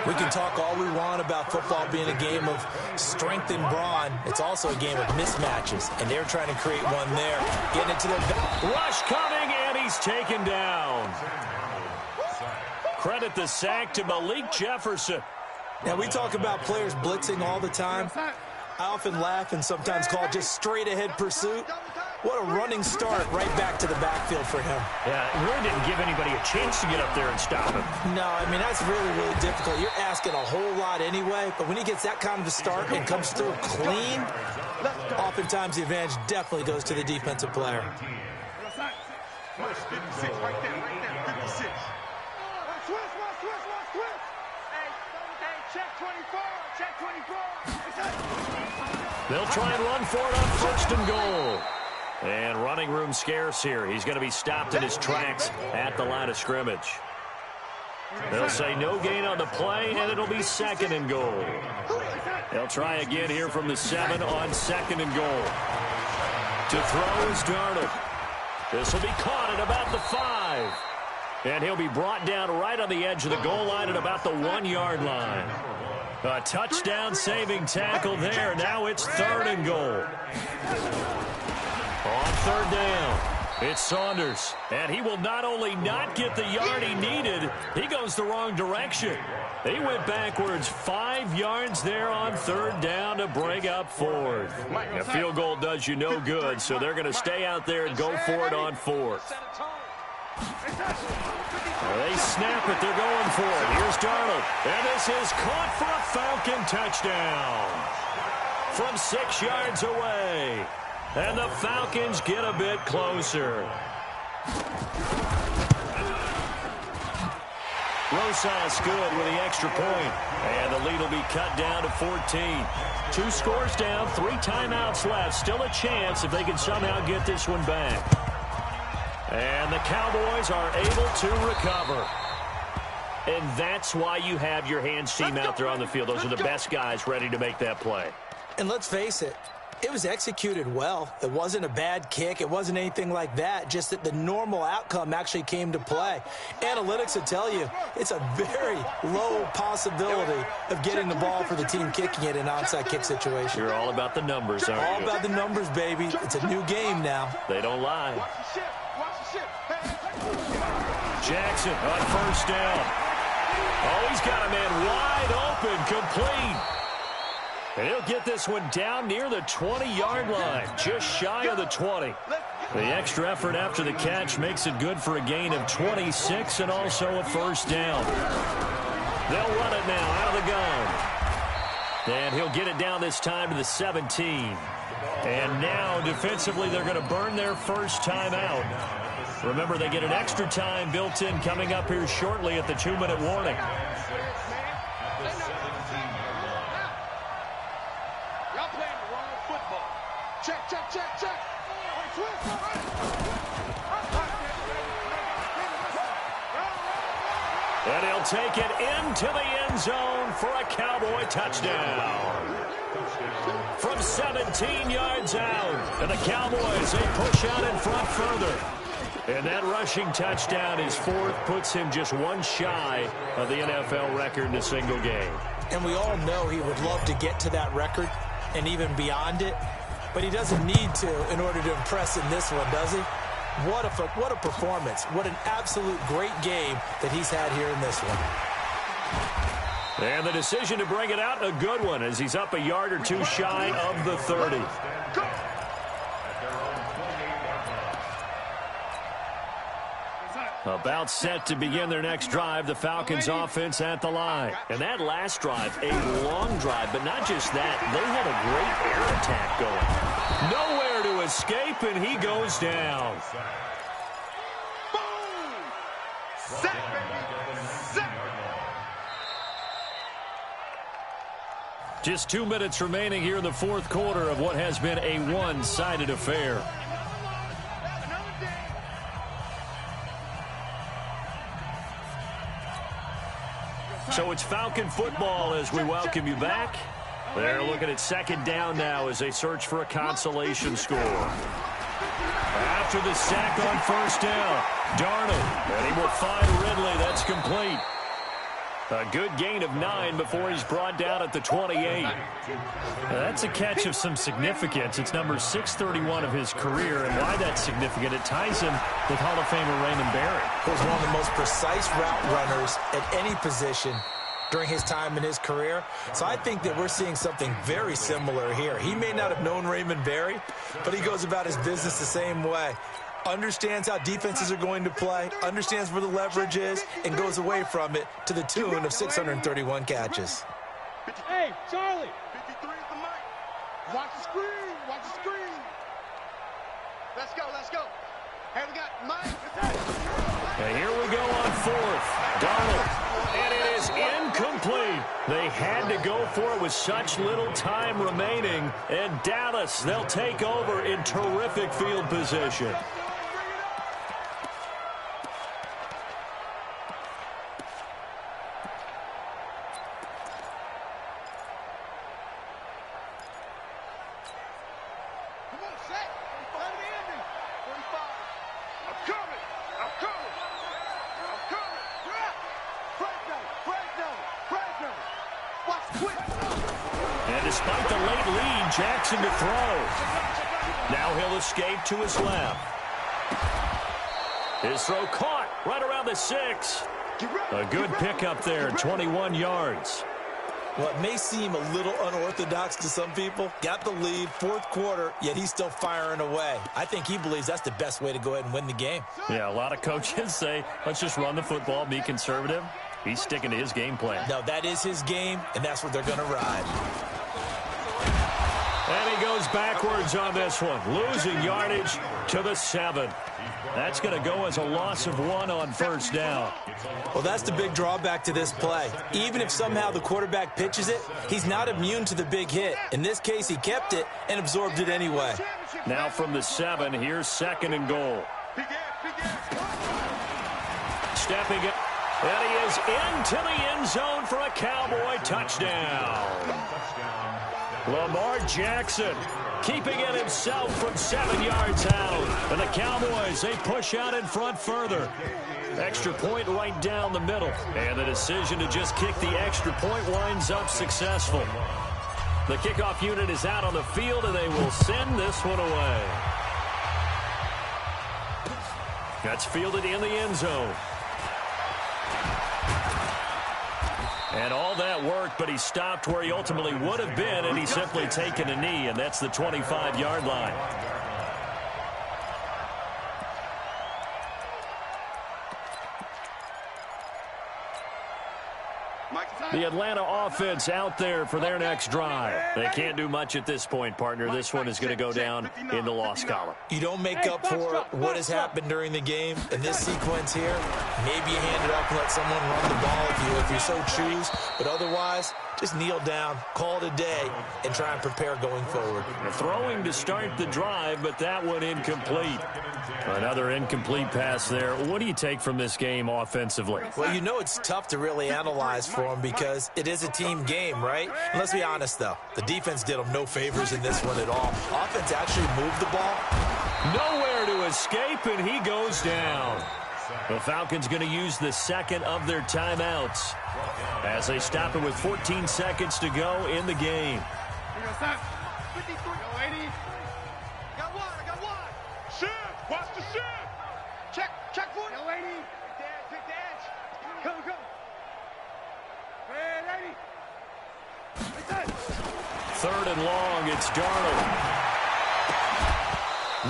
We can talk all we want about football being a game of strength and brawn. It's also a game of mismatches, and they're trying to create one there. Getting it to the rush coming, and he's taken down. Credit the sack to Malik Jefferson. Now, we talk about players blitzing all the time. I often laugh and sometimes call it just straight-ahead pursuit. What a running start right back to the backfield for him. Yeah, it really didn't give anybody a chance to get up there and stop him. No, I mean, that's really, really difficult. You're asking a whole lot anyway, but when he gets that kind of a start and comes through clean, oftentimes the advantage definitely goes to the defensive player. 56 right there, 56. Check 24. Check 24. They'll try and run for it on 1st and goal. And running room scarce here. He's going to be stopped in his tracks at the line of scrimmage. They'll say no gain on the play, and it'll be 2nd and goal. They'll try again here from the 7 on 2nd and goal. To throw is Darnold. This will be caught at about the 5. And he'll be brought down right on the edge of the goal line at about the 1-yard line. A touchdown-saving tackle there. Now it's 3rd and goal. On 3rd down, it's Saunders. And he will not only not get the yard he needed, he goes the wrong direction. He went backwards 5 yards there on 3rd down to bring up 4th. A field goal does you no good, so they're going to stay out there and go for it on 4th. They snap it. They're going for it. Here's Darnold. And this is caught for a Falcon touchdown from 6 yards away. And the Falcons get a bit closer. Rosas good with the extra point. And the lead will be cut down to 14. 2 scores down, 3 timeouts left. Still a chance if they can somehow get this one back. And the Cowboys are able to recover. And that's why you have your hands team out there on the field. Those are the best guys ready to make that play. And let's face it, it was executed well. It wasn't a bad kick. It wasn't anything like that. Just that the normal outcome actually came to play. Analytics will tell you it's a very low possibility of getting the ball for the team kicking it in an onside kick situation. You're all about the numbers, aren't you? All about the numbers, baby. It's a new game now. They don't lie. Jackson on 1st down. Oh, he's got a man wide open, complete. And he'll get this one down near the 20-yard line, just shy of the 20. The extra effort after the catch makes it good for a gain of 26 and also a 1st down. They'll run it now out of the gun. And he'll get it down this time to the 17. And now, defensively, they're going to burn their first time out. Remember, they get an extra time built in coming up here shortly at the 2-minute warning. Y'all playing the wrong football. Check. And he'll take it into the end zone for a Cowboy touchdown. From 17 yards out. And the Cowboys, they push out in front further. And that rushing touchdown, his fourth, puts him just one shy of the NFL record in a single game. And we all know he would love to get to that record and even beyond it. But he doesn't need to in order to impress in this one, does he? What a performance. What an absolute great game that he's had here in this one. And the decision to bring it out, a good one, as he's up a yard or two shy of the 30. About set to begin their next drive, the Falcons offense at the line. And that last drive, a long drive, but not just that. They had a great air attack going. Nowhere to escape, and he goes down. Boom! Sack, baby! Sack! Just 2 minutes remaining here in the fourth quarter of what has been a one-sided affair. So it's Falcon football as we welcome you back. They're looking at second down now as they search for a consolation score. After the sack on first down, Darnold, and he will find Ridley. That's complete. A good gain of 9 before he's brought down at the 28. That's a catch of some significance. It's number 631 of his career, and why that's significant, it ties him with Hall of Famer Raymond Berry. He was one of the most precise route runners at any position during his time in his career. So I think that we're seeing something very similar here. He may not have known Raymond Berry, but he goes about his business the same way. Understands how defenses are going to play, understands where the leverage is, and goes away from it to the tune of 631 catches. Hey, Charlie! 53 is the mic. Watch the screen. Watch the screen. Let's go. Let's go. Hey, we got Mike. And here we go on fourth. Darnold. And it is incomplete. They had to go for it with such little time remaining. And Dallas, they'll take over in terrific field position. And despite the late lead, Jackson to throw. Now he'll escape to his left. His throw caught right around the 6. A good pickup there, 21 yards. Well, it may seem a little unorthodox to some people. Got the lead, fourth quarter, yet he's still firing away. I think he believes that's the best way to go ahead and win the game. Yeah, a lot of coaches say, let's just run the football, be conservative. He's sticking to his game plan. No, that is his game, and that's what they're going to ride. And he goes backwards on this one, losing yardage to the 7. That's going to go as a loss of 1 on first down. Well, that's the big drawback to this play. Even if somehow the quarterback pitches it, he's not immune to the big hit. In this case, he kept it and absorbed it anyway. Now from the 7, here's second and goal. Stepping it, and he is into the end zone for a Cowboy touchdown. Lamar Jackson keeping it himself from 7 yards out. And the Cowboys, they push out in front further. Extra point right down the middle. And the decision to just kick the extra point winds up successful. The kickoff unit is out on the field, and they will send this one away. That's fielded in the end zone. And all that worked, but he stopped where he ultimately would have been, and he's simply taken a knee, and that's the 25-yard line. The Atlanta offense out there for their next drive. They can't do much at this point, partner. This one is going to go down in the loss column. You don't make up for what has happened during the game in this sequence here. Maybe you hand it off and let someone run the ball if you so choose. But otherwise, just kneel down, call it a day, and try and prepare going forward. Throwing to start the drive, but that one incomplete. Another incomplete pass there. What do you take from this game offensively? Well, you know it's tough to really analyze for them because it is a team game, right? And let's be honest, though. The defense did them no favors in this one at all. Offense actually moved the ball. Nowhere to escape, and he goes down. The Falcons going to use the second of their timeouts as they stop it with 14 seconds to go in the game. Watch the shift. Check for it. Yo, lady. Big dash. Come. Hey, lady. Third and long, it's Darnold.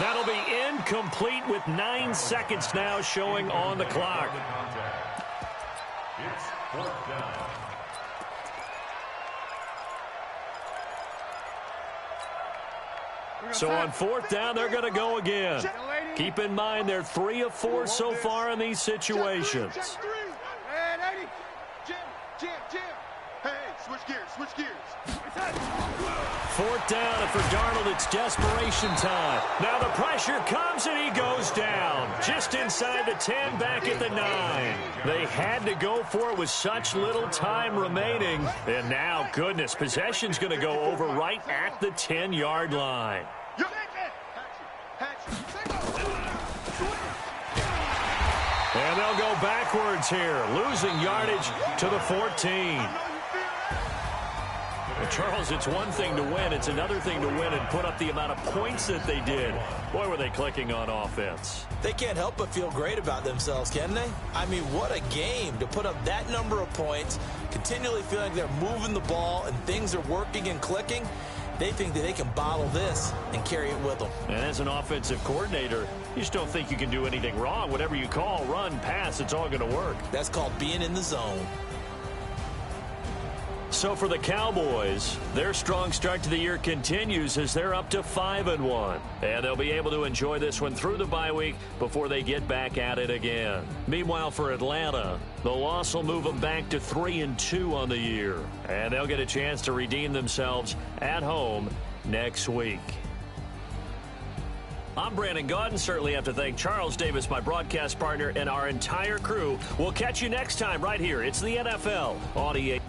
That'll be incomplete with 9 seconds now showing on the clock. It's fourth down. So on fourth down, they're going to go again. Keep in mind they're 3 of 4 so far in these situations. Hey, lady. Jim. Hey, switch gears. Fourth down, and for Darnold, it's desperation time. Now the pressure comes, and he goes down. Just inside the 10, back at the 9. They had to go for it with such little time remaining. And now, goodness, possession's going to go over right at the 10-yard line. And they'll go backwards here, losing yardage to the 14. Well, Charles, it's one thing to win. It's another thing to win and put up the amount of points that they did. Boy, were they clicking on offense. They can't help but feel great about themselves, can they? I mean, what a game to put up that number of points, continually feeling they're moving the ball and things are working and clicking. They think that they can bottle this and carry it with them. And as an offensive coordinator, you just don't think you can do anything wrong. Whatever you call, run, pass, it's all going to work. That's called being in the zone. So for the Cowboys, their strong start to the year continues as they're up to 5-1. And they'll be able to enjoy this one through the bye week before they get back at it again. Meanwhile, for Atlanta, the loss will move them back to 3-2 on the year. And they'll get a chance to redeem themselves at home next week. I'm Brandon Gaudin. Certainly have to thank Charles Davis, my broadcast partner, and our entire crew. We'll catch you next time right here. It's the NFL on EA.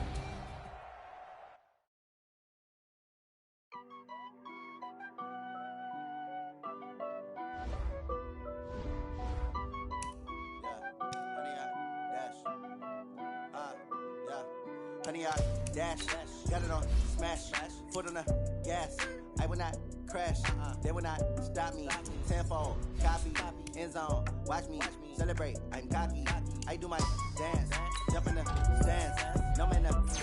Honey, I dash, got it on, smash, foot on the gas. I will not crash, they will not stop me. Tenfold, copy, end zone, watch me celebrate. I'm cocky, I do my dance, jump in the stands, numb in the hands,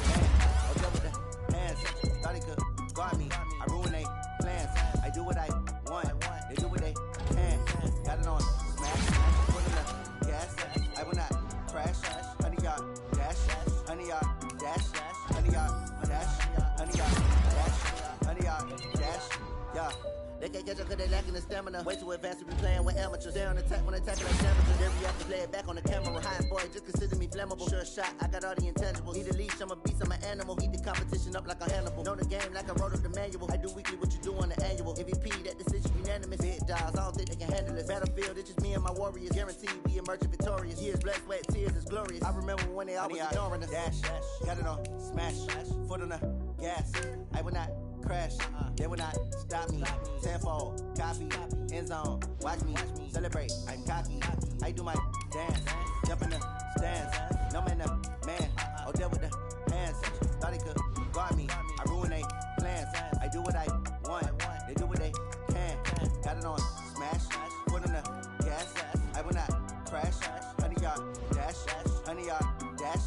I'll jump with the hands. Thought he could guard me, I ruin they plans. I do what I want, they do what they can. Got it on, smash, foot on the gas. I will not crash, honey, y'all dash, honey, y'all dash, honey, y'all dash, honey, y'all dash, honey, y'all dash, yeah. They can't catch up because they lacking the stamina. Way too advanced to be playing with amateurs. They're on attack when attacking like damages. They react to play it back on the camera. High boy, just consider me flammable. Sure shot, I got all the intangibles. Need a leash, I'm a beast, I'm an animal. Heat the competition up like a Hannibal. Know the game like I wrote up the manual. I do weekly what you do on the annual. MVP, that decision unanimous. Big dials, I don't think they can handle this. Battlefield, it's just me and my warriors. Guaranteed we emerging victorious. Years, blood, sweat, tears is glorious. I remember when they always ignoring us. Dash, got it on, smash, foot on the gas. I will not crash, they will not stop me. Tenfold, copy, end zone, watch me celebrate. I'm cocky, I do my dance, jump in the stands, numb in the man, oh deal with the hands. Thought he could guard me, I ruin they plans. I do what I want, they do what they can. Got it on, smash, foot on the gas. I will not crash, honey y'all dash, honey y'all dash,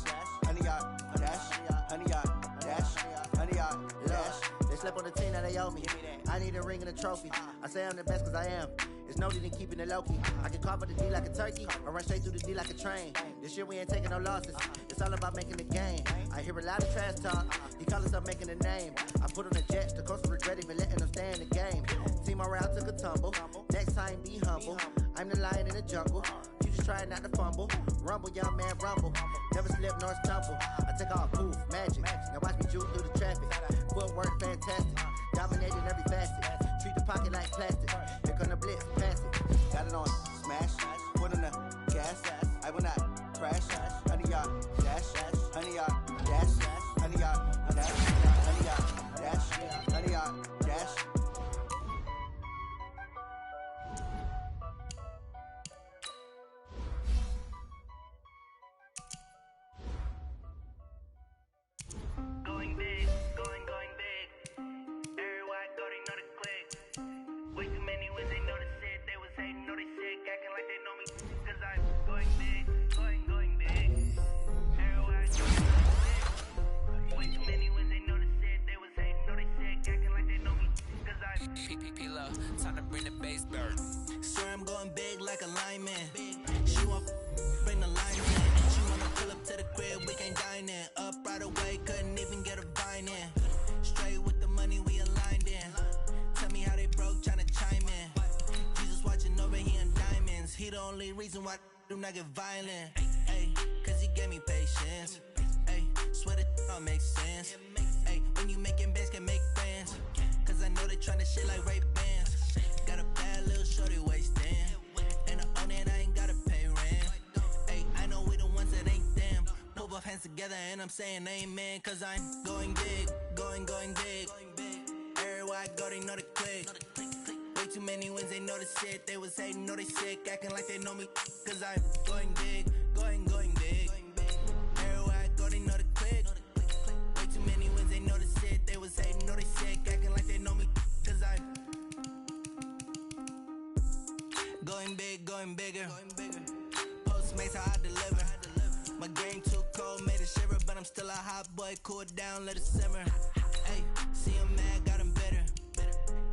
honey y'all dash, honey y'all dash, honey y'all dash. They slept on the team that they owe me. I need a ring and a trophy. I say I'm the best cause I am. It's no need in keeping it low-key. I can carve up the D like a turkey or run straight through the D like a train. This year we ain't taking no losses. It's all about making the game. I hear a lot of trash talk. He call us up making a name. I put on the jets. The coach regret even letting them stay in the game. Team morale took a tumble. Next time be humble. I'm the lion in the jungle. You just trying not to fumble. Rumble, young man, rumble. Never slip nor stumble. I take all poof, magic. Now watch me juke through the traffic. Footwork fantastic. Dominating every facet. Treat the pocket like plastic. Here come the blitz, pass it. Got it on smash. Foot on the gas. I will not crash. 100-yard dash. 100-yard dash. 100-yard dash. 100-yard dash. 100-yard dash. Going big, going big. Everybody go, they know the click. Way too many when they know the shit. They was hating, know they sick, acting like they know me. Cause I'm going big, going big. Everybody go, they know the click. Way too many when they know the shit. They was hating, know they sick, acting like they know me. Cause I'm P-P-P-Low, time to bring the bass bird. Swear I'm going big like a lineman. She want bring the lineman. She wanna pull up to the crib, we can't dine in. Up right away, couldn't even get a vine in. Straight with the money we aligned in. Tell me how they broke, tryna chime in. Jesus watching over here in diamonds. He the only reason why do not get violent. Ay, cause he gave me patience. Ay, swear that all makes sense. Ay, when you making bands, can make friends. Cause I know they tryna shit like Ray Bans. Got a bad little shorty wasting. And I own it, I ain't gotta pay rent. Ay, I know we the ones that ain't them. Pull both hands together and I'm saying amen. Cause I'm going big, going big. Everywhere I go, they know the click. Way too many wins, they know the shit. They was hating, know they sick, acting like they know me. Cause I'm going big, going big. Everywhere I go, they know the click. Way too many wins, they know the shit. They was hating, know they sick, acting like they know me. Cause I'm going big, going bigger. Postmates how I deliver. My game too cold, made it shiver, but I'm still a hot boy. Cool it down, let it simmer. Hey, see him mad, got him bitter.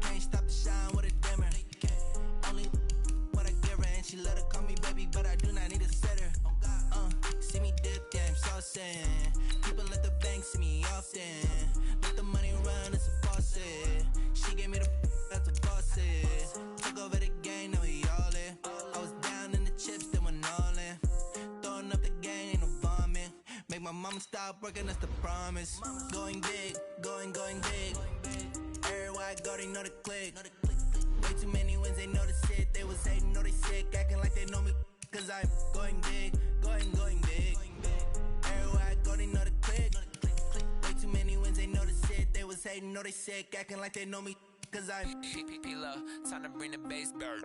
Can't stop the shine with a dimmer. Only what I give her, and she let her call me baby, but I do not need a sitter. See me dip, yeah, I'm saucing. People at the bank see me often. Let the money run, it's a faucet. She gave me the that's a faucet. Took over the game, now we all in. I was down in the chips, then went all in. Throwing up the game, ain't no vomit. Make my mama stop working, that's the promise. Going big, going big. Everywhere I go, they know the click. Way too many wins, they know the shit. They was hating, know they sick, acting like they know me. Cause I'm going big, going big. Everywhere I go, they know the click. Way too many wins, they know the shit. They was hating, know they sick, acting like they know me. Cause I'm P-P-P-Low, time to bring the bass bird.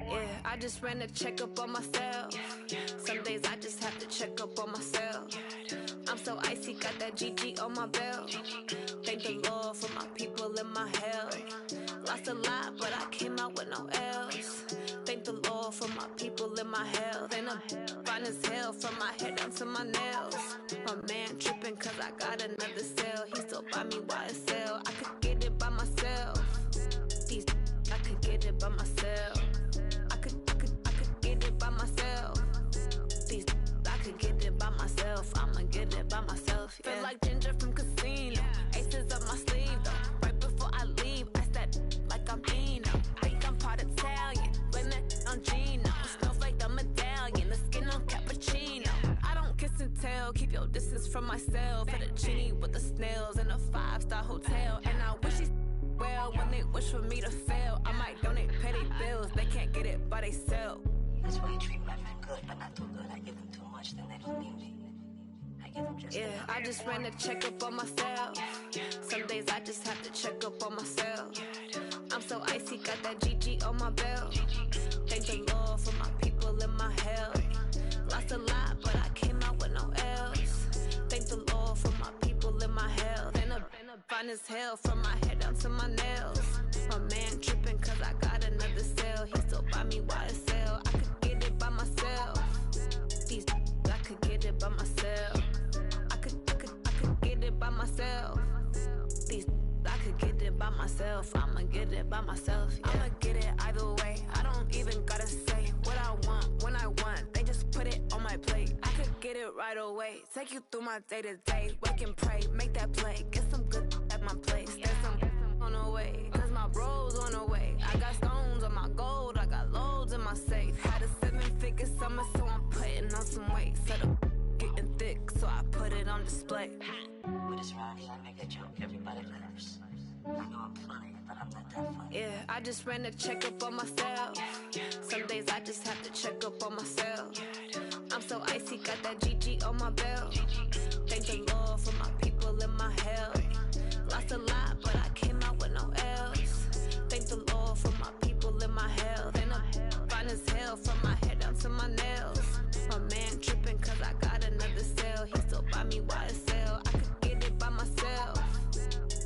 Yeah, I just ran a checkup on myself. Some days I just have to check up on myself. I'm so icy, got that GG on my belt. Thank the Lord for my people and my health. Lost a lot, but I came out with no else. Thank the Lord for my people and my health. And I'm fine as hell from my head down to my nails. My man tripping cause I got another cell. He still buy me YSL. I could get it by myself. I could get it by myself. I could get it by myself. I could get it by myself. I'ma get it by myself. Yeah. Feel like Ginger from Casino. Aces up my sleeve though. Right before I leave, I step like I'm Dino. Think I'm part Italian. Blame that on Gino. Smells like the medallion. The skin on cappuccino. I don't kiss and tell. Keep your distance from myself. Fettuccine with the snails in a 5-star hotel. And I wish he's well when they wish for me to fail. I might donate, pay their bills. They can't get it by they self. That's why you treat women good, but not too good. I give them too much, then they don't need me. I Yeah, I just ran a checkup on myself. Some days I just have to check up on myself. I'm so icy, got that GG on my belt. Thank the Lord for my people in my health. Lost a lot, but I came out with no L's. Thank the Lord for my people in my health. And fine as hell from my head down to my nails. My man tripping cause I got another cell. He still buy me YSL. I could get it by myself. These I could get it by myself. I could get it by myself. These I could get it by myself. I'ma get it by myself. Yeah. I'ma get it either way. I don't even gotta say what I want when I want. They just put it on my plate. I could get it right away. Take you through my day to day. Wake and pray, make that play. Get some good at my place. There's some on the way. Cause my bros on the way. I got stones on my gold. I got loads in my safe. Had a 7-figure summer, so I'm putting on some weight. Set up getting thick, so I put it on display. With this ride here, I make a joke, everybody laughs. I know I'm funny, but I'm not that funny. Yeah, I just ran a checkup on myself. Some days I just have to check up on myself. I'm so icy, got that GG on my belt. Thank the Lord for my people in my health. Lost a lot, but I came out with no L's. Thank the Lord for my people in my health. And I'm fine as hell from my head down to my nails. My man tripping cause I got another cell. He still buy me YSL. I could get it by myself.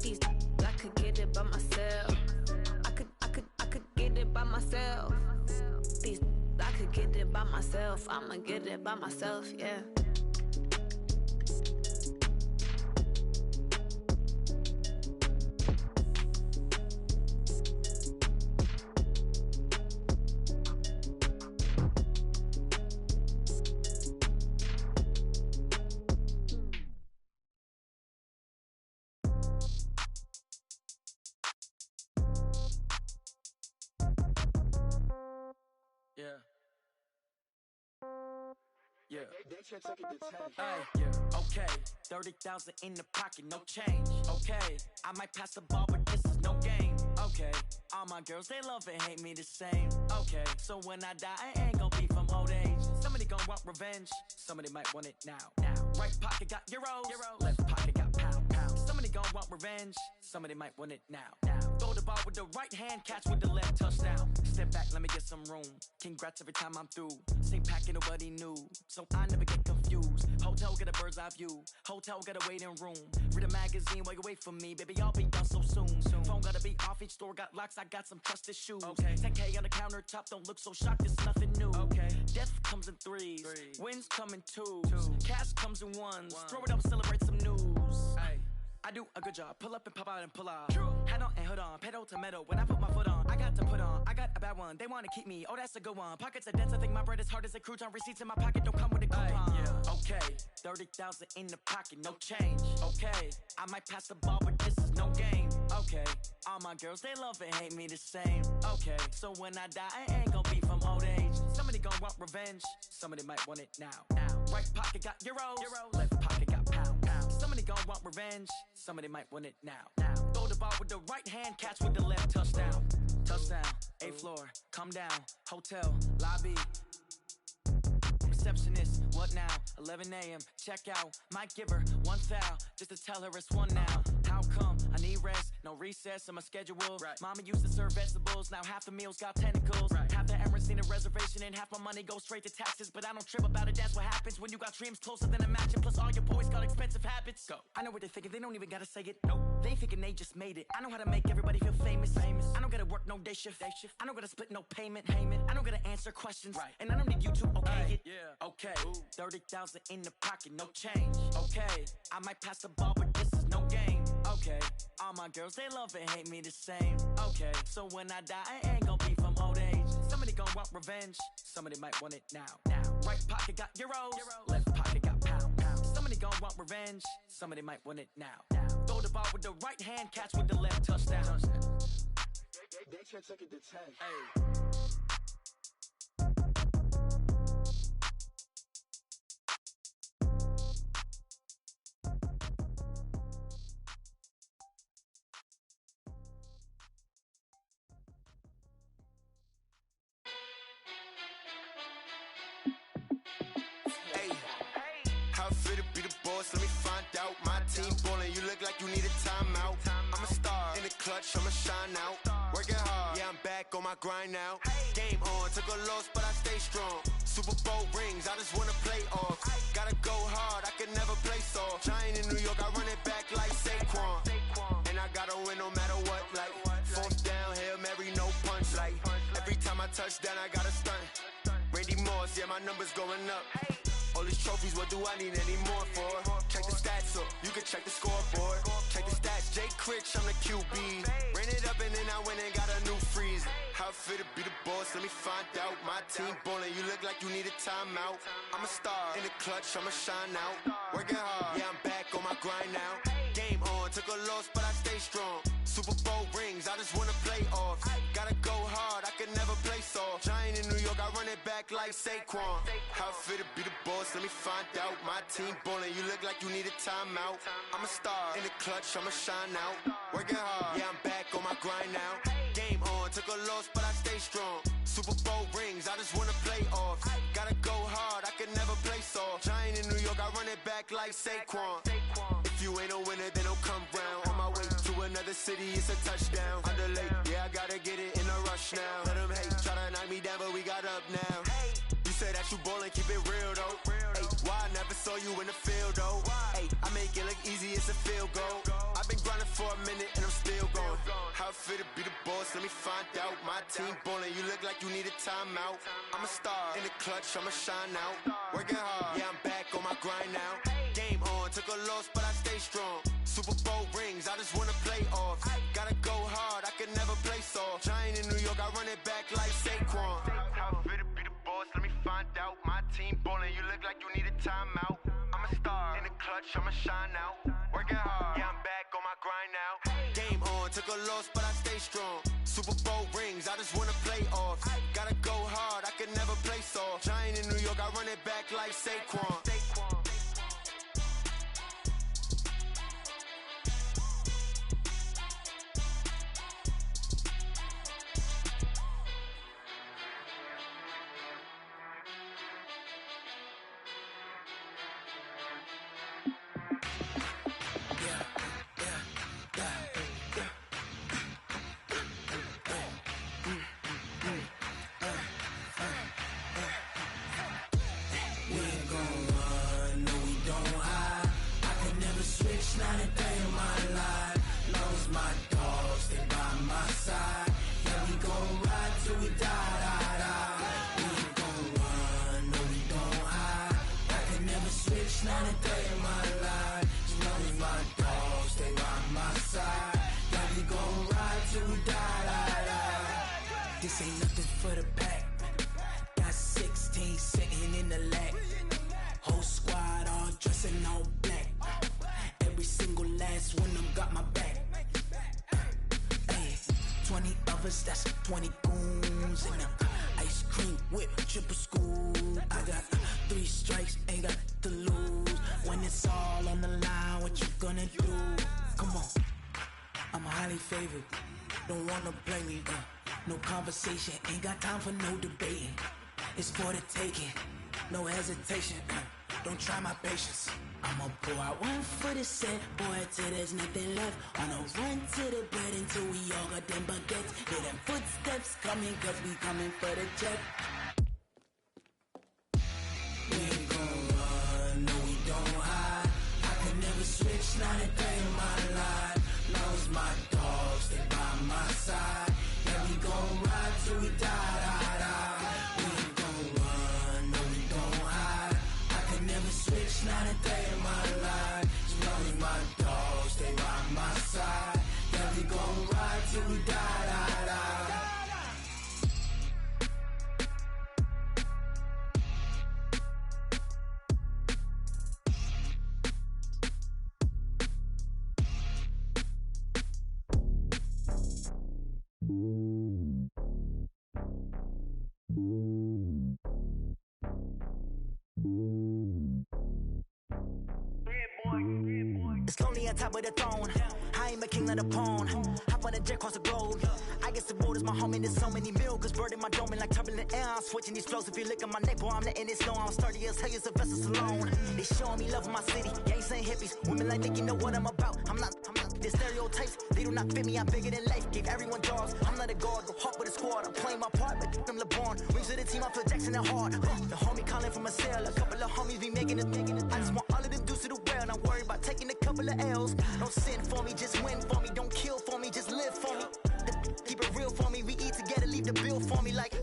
These I could get it by myself. I could get it by myself. These I could get it by myself. I'ma get it by myself, yeah. Yeah. Yeah. Okay. 30,000 in the pocket, no change. Okay. I might pass the ball, but this is no game. Okay. All my girls, they love and hate me the same. Okay. So when I die, I ain't gonna be from old age. Somebody gonna want revenge. Somebody might want it now. Right pocket got euros. Left pocket got pounds. Somebody gonna want revenge. Somebody might want it now. Throw the ball with the right hand, catch with the left, touchdown. Step back, let me get some room. Congrats every time I'm through. Same packet, nobody knew. So I never get confused. Hotel get a bird's eye view. Hotel get a waiting room. Read a magazine while you wait for me. Baby, I'll be done so soon. Phone gotta be off, each store got locks. I got some trusted shoes. Okay. 10K on the countertop, don't look so shocked, it's nothing new. Okay. Death comes in threes. Wins come in twos. Cash comes in ones. Throw it up, celebrate some news. Ay. I do a good job, pull up and pop out and pull off. Hat on and hood on, pedal to metal. When I put my foot on, I got to put on. I got a bad one, they wanna keep me, oh that's a good one. Pockets are dense, I think my bread is hard as a crouton. Receipts in my pocket don't come with a coupon. Yeah. Okay, 30,000 in the pocket, no change. Okay, I might pass the ball, but this is no game. Okay, all my girls, they love and hate me the same. Okay, so when I die, I ain't gonna be from old age. Somebody gonna want revenge, somebody might want it now. Right pocket got euros. Left pocket got pounds. Somebody gonna want revenge, somebody might want it now. Throw the ball with the right hand, catch with the left, touchdown. Touchdown, 8th floor, come down, hotel, lobby. Receptionist, what now? 11 a.m., check out. Might give her one foul, just to tell her it's one now. How come? I need rest, no recess in my schedule. Right. Mama used to serve vegetables, now half the meals got tentacles. Right. Half the Emirates need a reservation and half my money goes straight to taxes. But I don't trip about it, that's what happens when you got dreams closer than a mansion. Plus all your boys got expensive habits. Go. I know what they're thinking, they don't even gotta say it. Nope. They thinking they just made it. I know how to make everybody feel famous. I don't gotta work no day shift. I don't gotta split no payment. I don't gotta answer questions. Right. And I don't need you to okay it. Yeah. Okay. 30,000 in the pocket, no change. Okay. I might pass the ball, but this is no game. Okay. All my girls, they love and hate me the same. Okay. So when I die, I ain't gonna be from old age. Somebody gonna want revenge. Somebody might want it now. Right pocket got euros. Left pocket got pounds. Somebody gonna want revenge. Somebody might want it now. Throw the ball with the right hand, catch with the left, touchdown. They can't take it to 10. Hey. fit to be the boss? Let me find out. My team ballin', you look like you need a timeout. I'm a star in the clutch, I'ma shine out. Working hard, yeah, I'm back on my grind now. Game on, took a loss, but I stay strong. Super Bowl rings, I just wanna play off. Gotta go hard, I can never play soft. Giant in New York, I run it back like Saquon. And I gotta win no matter what, like fourth down, Hail Mary, no punch. Like every time I touch down, I gotta stunt. Randy Moss, yeah, my numbers going up. All these trophies, what do I need any more for? Check the stats up, you can check the scoreboard. Check the stats, Jay Critch, I'm the QB. Ran it up and then I went and got a new freeze. How it fit to be the boss, let me find out. My team ballin', you look like you need a timeout. I'm a star in the clutch, I'ma shine out. Working hard, yeah, I'm back on my grind now. Game on, took a loss, but I stay strong. Super Bowl rings, I just wanna play off. Gotta go hard, I can never play soft. Giant in New York, I run it back like Saquon. How it fit to be the boss, let me find out. My team ballin', you look like you need a timeout. I'm a star in the clutch, I'ma shine out. Working hard, yeah, I'm back on my grind now. Game on, took a loss, but I stay strong. Super Bowl rings, I just wanna play off. Gotta go hard, I can never play soft. Giant in New York, I run it back like Saquon. If you ain't a winner, then don't come round. On my way to another city, it's a touchdown. Underlay, yeah, I gotta get it in a rush now. Let them hate, try to knock me down, but we got up now. You said that you ballin', keep it real though. Ay, why I never saw you in the field though? Ay, I make it look easy, it's a field goal. I've been grinding for a minute and I'm still going. How it fit to be the boss, let me find out. My team ballin', you look like you need a timeout. I'm a star in the clutch, I'ma shine out. Working hard, yeah, I'm back on my grind now. Game on, took a loss, but I stay strong. Super Bowl rings, I just wanna play off. Gotta go hard, I can never play soft. Giant in New York, I run it back like Saquon. How it fit to be the boss, let me find out. My team ballin', you look like you need a timeout. I'm a star in the clutch, I'ma shine out. Working hard, yeah, I'm back on my grind now. Game on, took a loss, but I stay strong. Super Bowl rings, I just wanna play off. Gotta go hard, I can never play soft. Giant in New York, I run it back like Saquon. This ain't nothing for the pack. Got 16 sitting in the lap. Whole squad all dressing all black. Every single last one of them got my back. Hey, 20 of us, that's 20 goons in them. Ice cream whip, triple school. I got 3 strikes, ain't got to lose. When it's all on the line, what you gonna do? Come on, I'm highly favored. Don't wanna play me, no conversation, ain't got time for no debating. It's for the taking, no hesitation. Don't try my patience. I'ma pour out one for the set, boy, till there's nothing left. On a run to the bed until we all got them baguettes. Hear them footsteps coming, cause we coming for the check. We ain't gon' run, no we don't hide. I could never switch, not a day in my life. Long as my dogs, they by my side. Yeah, we gon' ride till we die. We ain't gon' run, no we don't hide. I could never switch, not a day in my life. As long as my dogs, they by my side. Yeah, we gon' ride till we die. It's lonely on top of the throne. I ain't a king, not a pawn. Hop on a jet across the globe. I guess the road is my home and there's so many milkers. Bird in my dome and like turbulent air. I'm switching these flows. If you look at my neck, boy, I'm letting it slow. I'm sturdy as hell, as a vessel alone. They showing me love in my city. Gangs ain't hippies. Women like think you know what I'm about. I'm not. The stereotypes, they do not fit me. I'm bigger than life. Give everyone jobs. I'm not a guard. Go hard with a squad. I'm playing my part, but them LeBron. Rings to the team, I feel Jackson and hard. The homie calling from a cell. A couple of homies be making it. I just want all of them dudes to do well. Not worry about taking a couple of L's. Don't sin for me, just win for me. Don't kill for me, just live for me. Keep it real for me. We eat together, leave the bill for me like.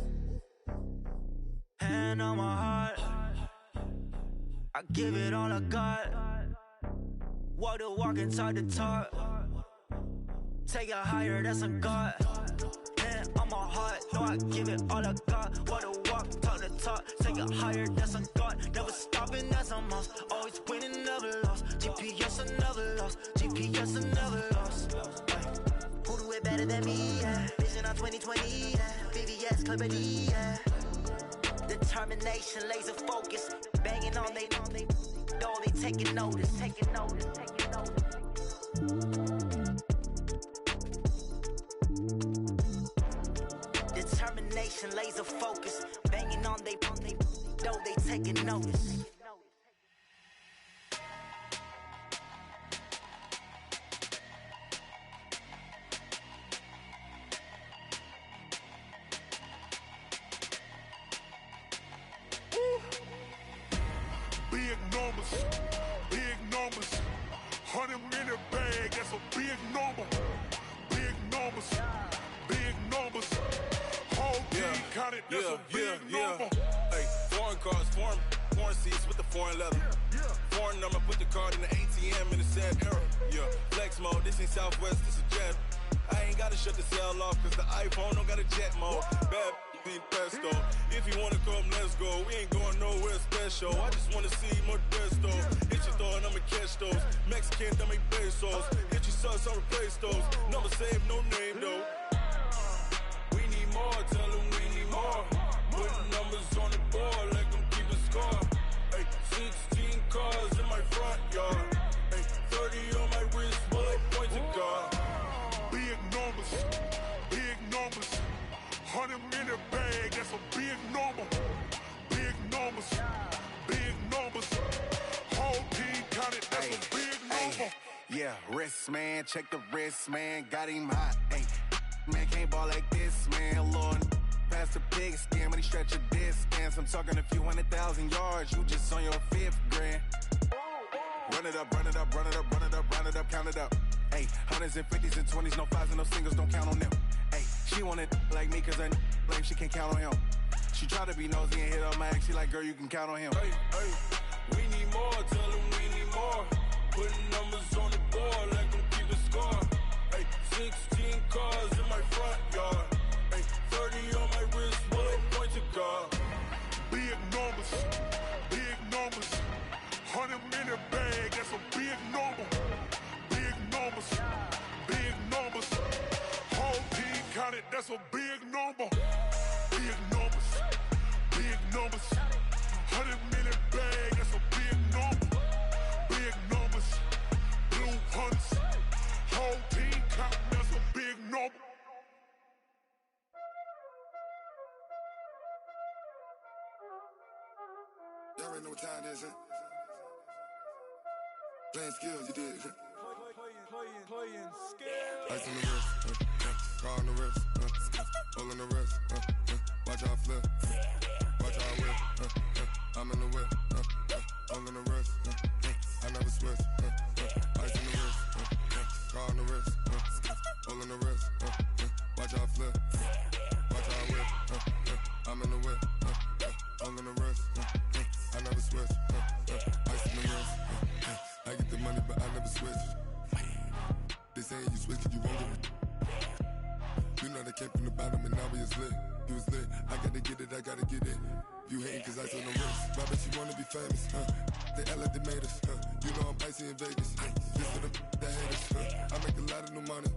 Hand on my heart, I give it all I got. Walk the walk and talk the talk. Take it higher, that's a God. Hand on my heart, no, I give it all I got. Walk the walk, talk the talk. Take it higher, that's a God. Never stopping, that's a must. Always winning, never lost. GPS, I never lost. GPS, I never lost. Who do it better than me? Yeah. Vision on 2020. Yeah. VVS, Clippity. Yeah. Determination, laser focus. Banging on they door, they taking notice. Taking notice, taking notice. Determination, laser focus. Banging on they door, they taking notice. Big numbers, 100 in the bag, that's a big number. Big numbers, whole team counted, that's a big number. Hey, foreign cars, foreign seats with the foreign leather. Foreign number, put the card in the ATM in the sad era. Yeah, flex mode, this ain't Southwest, this a jet. I ain't gotta shut the cell off, cause the iPhone don't got a jet mode. Bad ain't pesto. If you wanna come, let's go. We ain't going nowhere special. I just wanna see more pesto. Hit your thought, I'ma catch those. Mexican, dame pesos. Hit your sus, I'll replace those. Number save, no name though. We need more, tell them we need more. Putting numbers on the board, like them keep a score. Hey, 16 cars in my front yard. Hey, 30 on my wrist, while I point to God. Big numbers, 100 in the bag, that's a big number. Big numbers, whole team counted, that's a big number. Yeah, wrist man, check the wrist man, got him hot. Ay, man can't ball like this, man. Lord, past the pig skin, but he stretch a distance. I'm talking a few 100,000 yards, you just on your 5th grand. Run it up, count it up. Ay, hundreds and 50s and 20s, no 5s and no singles, don't count on them. Ay, she want it like me, cause her blame, she can't count on him. She try to be nosy and hit on my ex, she like, girl, you can count on him. Hey, we need more, tell them we need more. Putting numbers on the board, like them keep a score. Hey, 16 cars in my front yard. Hey, 30 on my wrist, while I point to God. Big numbers, 100 in the bag, that's a big number. Big numbers, whole team counted, that's a big number. Big numbers, 100 in the bag, that's a big number. Big numbers, blue hunts, whole team counting, that's a big number. Y'all already know what time it is, huh? Playing skills, you did. Playing skills. Ice on the wrist, car on the wrist, hole in the wrist, watch how I flip, watch how I whip, I'm in the whip, hole in the wrist, I never switch, ice on the wrist, car on the wrist, hole in the wrist, watch how I flip, watch how I whip, I'm in the whip, hole in the wrist, I never switch, ice on the wrist, I get the money but I never switch. They say you switch cause you won't get it. You know they came from the bottom and now we is lit. You was lit, I gotta get it, I gotta get it. You hating cause I on the wrist. Why bet you wanna be famous, They act like they made us, You know I'm icy in Vegas, This for them that hate us, I make a lot of new money,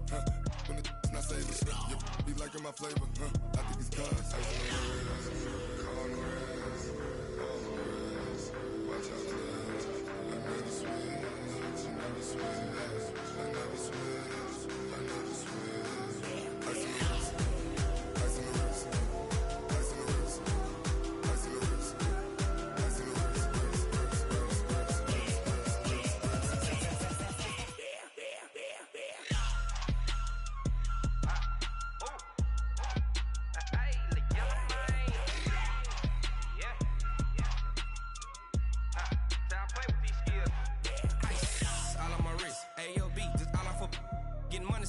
When the not savers, You be liking my flavor, I think it's cause ice on the wrist, car on the wrist, all the wrist, watch out, I never switch, I never switch.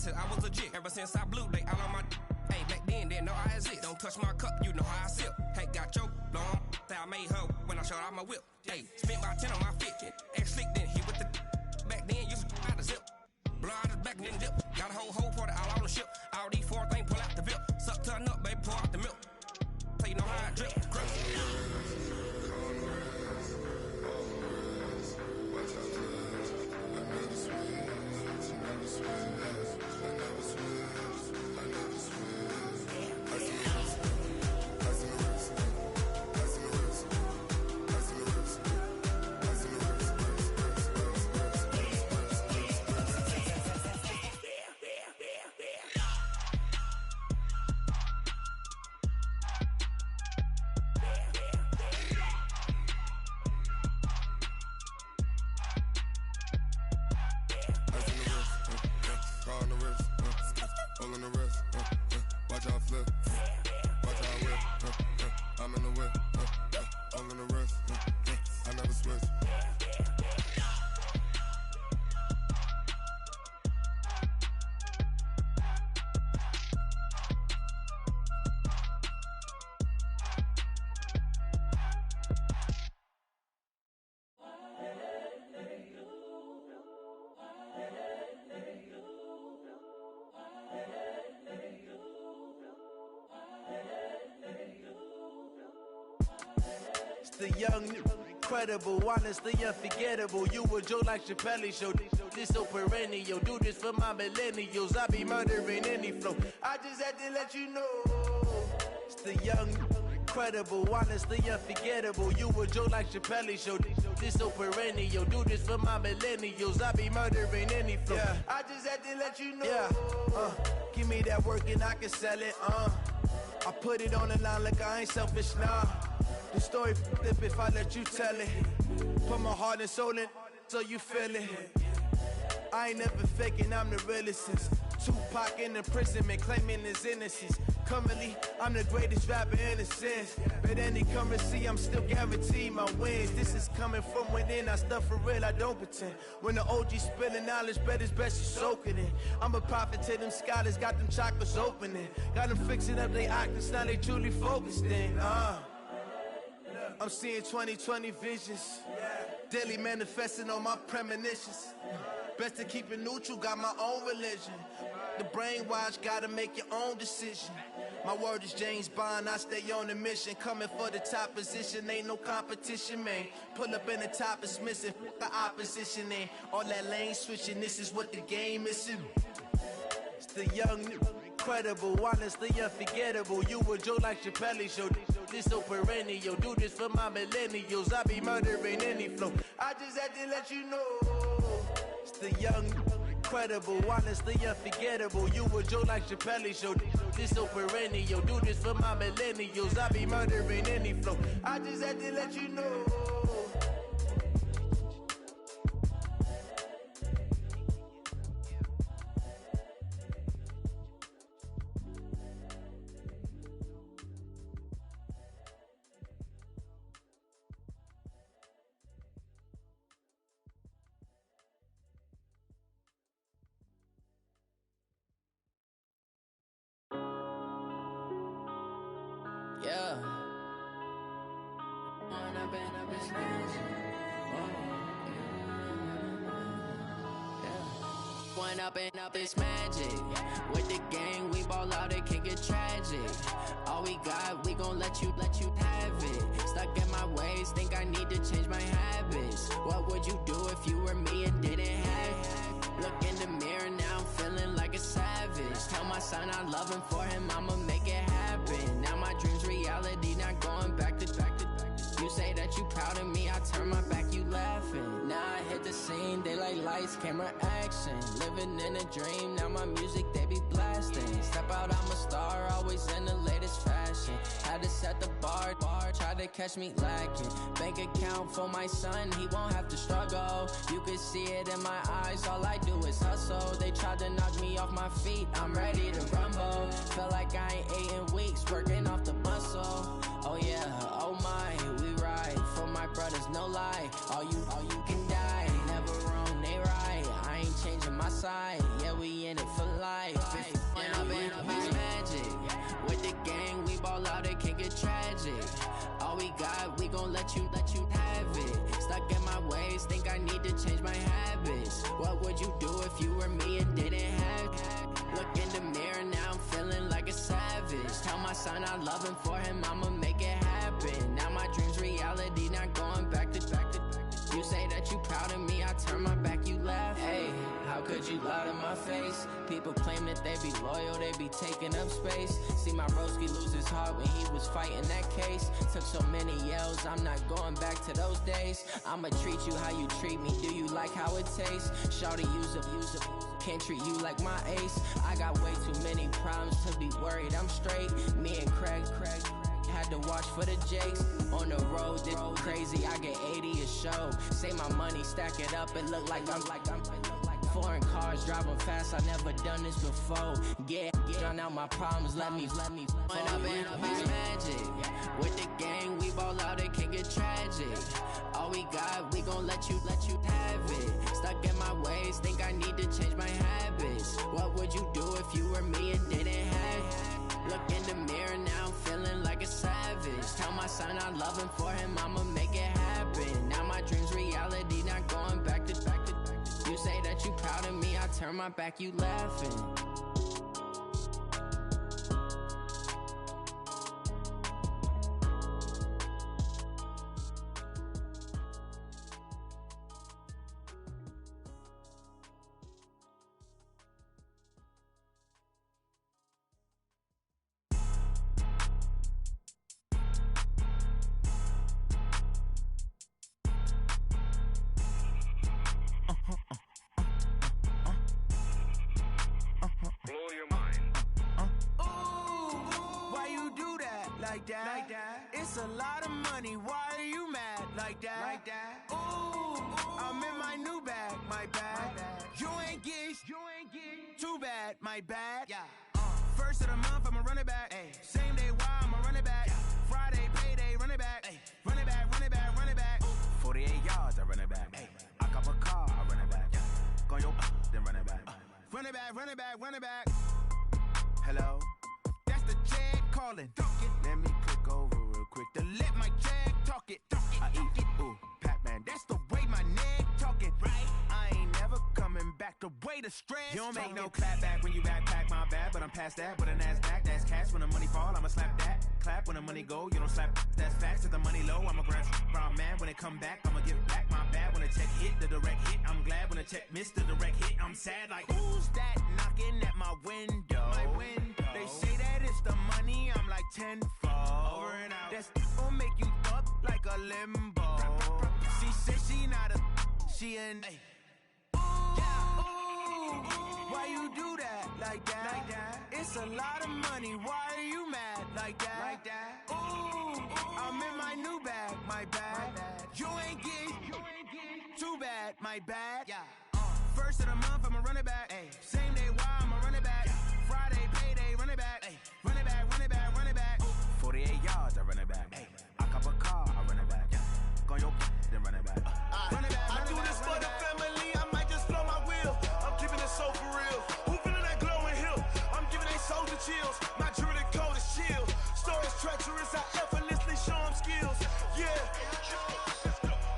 since I was legit. Ever since I blew, they all on my. Hey, back then, didn't know I exist. Don't touch my cup, you know how I sip. Hey, got your long. I made her when I showed out my whip. Hey, spent about 10 on my fit. X slick, then hit with the. Back then, used to out the zip. Blow out his back, then dip. Got a whole party all on the ship. All these 4 things, pull out the VIP. Suck, turn up, baby, pour out the milk. So you know how I drip. The young, incredible, honestly unforgettable. You a Joe like Chappelle show. This so perennial. Do this for my millennials. I be murdering any flow. I just had to let you know. It's the young, incredible, honestly unforgettable. You a Joe like Chappelle show. This so perennial. Do this for my millennials. I be murdering any flow. Yeah. I just had to let you know. Yeah. Give me that work and I can sell it. I put it on the line like I ain't selfish, nah. The story flip if I let you tell it. Put my heart and soul in so you feel it. I ain't never faking, I'm the realest since Tupac in imprisonment, claiming his innocence. Currently, I'm the greatest rapper in a sense. But any currency, I'm still guaranteed my wins. This is coming from within, I stuff for real, I don't pretend. When the OG spilling knowledge, bet it's best you soak it in. I'm a prophet to them scholars, got them chakras opening. Got them fixing up their octaves, now they truly focused in. I'm seeing 2020 visions, daily manifesting on my premonitions. Best to keep it neutral, got my own religion. The brainwash, gotta make your own decision. My word is James Bond, I stay on a mission. Coming for the top position, ain't no competition, man. Pull up in the top is missing, the opposition ain't. All that lane switching, this is what the game is. It's the young, incredible, honestly unforgettable. You a Joe like Chappelle show. This so perennial. Do this for my millennials. I be murdering any flow. I just had to let you know. It's the young, incredible, honestly unforgettable. You a Joe like Chappelle show. This so perennial. Do this for my millennials. I be murdering any flow. I just had to let you know. Yeah. One up and up, it's magic. With the gang, we ball out, it can get tragic. All we got, we gon' let you have it. Stuck in my ways, think I need to change my habits. What would you do if you were me and didn't have it? Look in the mirror, now I'm feeling like a savage. Tell my son I love him, for him I'ma make it happen. Now my dream's reality, not going back to. You say that you proud of me, I turn my back, you laughing. Now I hit the scene, they like lights, camera, action. Living in a dream, now my music, they be blasting. Step out, I'm a star, always in the latest fashion. Had to set the bar, try to catch me lacking. Bank account for my son, he won't have to struggle. You can see it in my eyes, all I do is hustle. They tried to knock me off my feet, I'm ready to rumble. Feel like I ain't ate in weeks, working off the muscle. Oh yeah, oh my, we ride for my brothers, no lie. All you can die, never wrong, they right. I ain't changing my side, yeah, we in it for life. When I'm in it's magic. With the gang, we ball out, it can get tragic. All we got, we gon' let you have it. Stuck in my ways, think I need to change my habits. What would you do if you were me and didn't have it? Look in the mirror, now I'm feeling like a savage. Tell my son I love him, for him I'ma make it happen. Now my dream's reality, not going back to. You say that you proud of me, I turn my back, you laugh. Hey, how could you lie to my face? People claim that they be loyal, they be taking up space. See my broski lose his heart when he was fighting that case. Took so many yells, I'm not going back to those days. I'ma treat you how you treat me, do you like how it tastes? Shawty, use up. Can't treat you like my ace. I got way too many problems to be worried, I'm straight. Me and Craig had to watch for the Jakes. On the road, this crazy, I get 80 a show. Say my money, stack it up, it look like I'm foreign cars, driving fast, I never done this before. Get drown out my problems, let me When I'm in it's magic. With the gang, we ball out, it can get tragic. All we got, we gon' let you have it. Stuck in my ways, think I need to change my habits. What would you do if you were me and didn't have it? Look in the mirror, now I'm feeling like a savage. Tell my son I love him, for him I'ma make it happen. Now my dream's reality, not going back to. You say that you proud of me, I turn my back, you laughing. Like that. It's a lot of money, why are you mad? Like that. Ooh, I'm in my new bag, my bad. You ain't get too bad, my bad. Yeah. First of the month, I'ma run it back. Ay. Same day, why I'ma run it back. Yeah. Friday, payday, run it back. Ay. Run it back, run it back, run it back. 48 yards, I run it back. Ay. I cop a car, I run it back. Yeah. Go your then run it back. Run it back, run it back, run it back. Hello? That's the check calling. Let me click over real quick to let my check talk it. I eat, ooh, Pac-Man, that's the way my neck talking. Right? I ain't never coming back the way the stress. You don't make no clap back when you backpack, my bad, but I'm past that. With a NASDAQ, that's cash. When the money fall, I'ma slap that. Clap when the money go, you don't slap. That's facts. If the money low, I'ma grab brown man. When it come back, I'ma give back my bad. When the check hit, the direct hit, I'm glad. When the check missed the direct hit, I'm sad. Like, who's that knocking at my window? My window. They say that it's the money, I'm like tenfold. Over and out. That's gon' make you up like a limbo. She said she not a, she an. Ooh, why you do that like that? It's a lot of money, why are you mad like that? Ooh, I'm in my new bag, my bad. You ain't get too bad, my bad. Yeah. First of the month, I'ma run it back. Ay. Same day, why I'ma run it back. Friday, payday, run it back. Ay. Run it back, run it back, run it back. 48 yards, I run it back. Ay. I cop a car, I run it back. Go your then run it back. Run it back, I do this for the family, I might just blow my wheel. I'm keeping it so for real. Who feeling that glowing hill? I'm giving they soldier chills. My jewelry code is chill. Stories treacherous, I effortlessly show them skills. Yeah.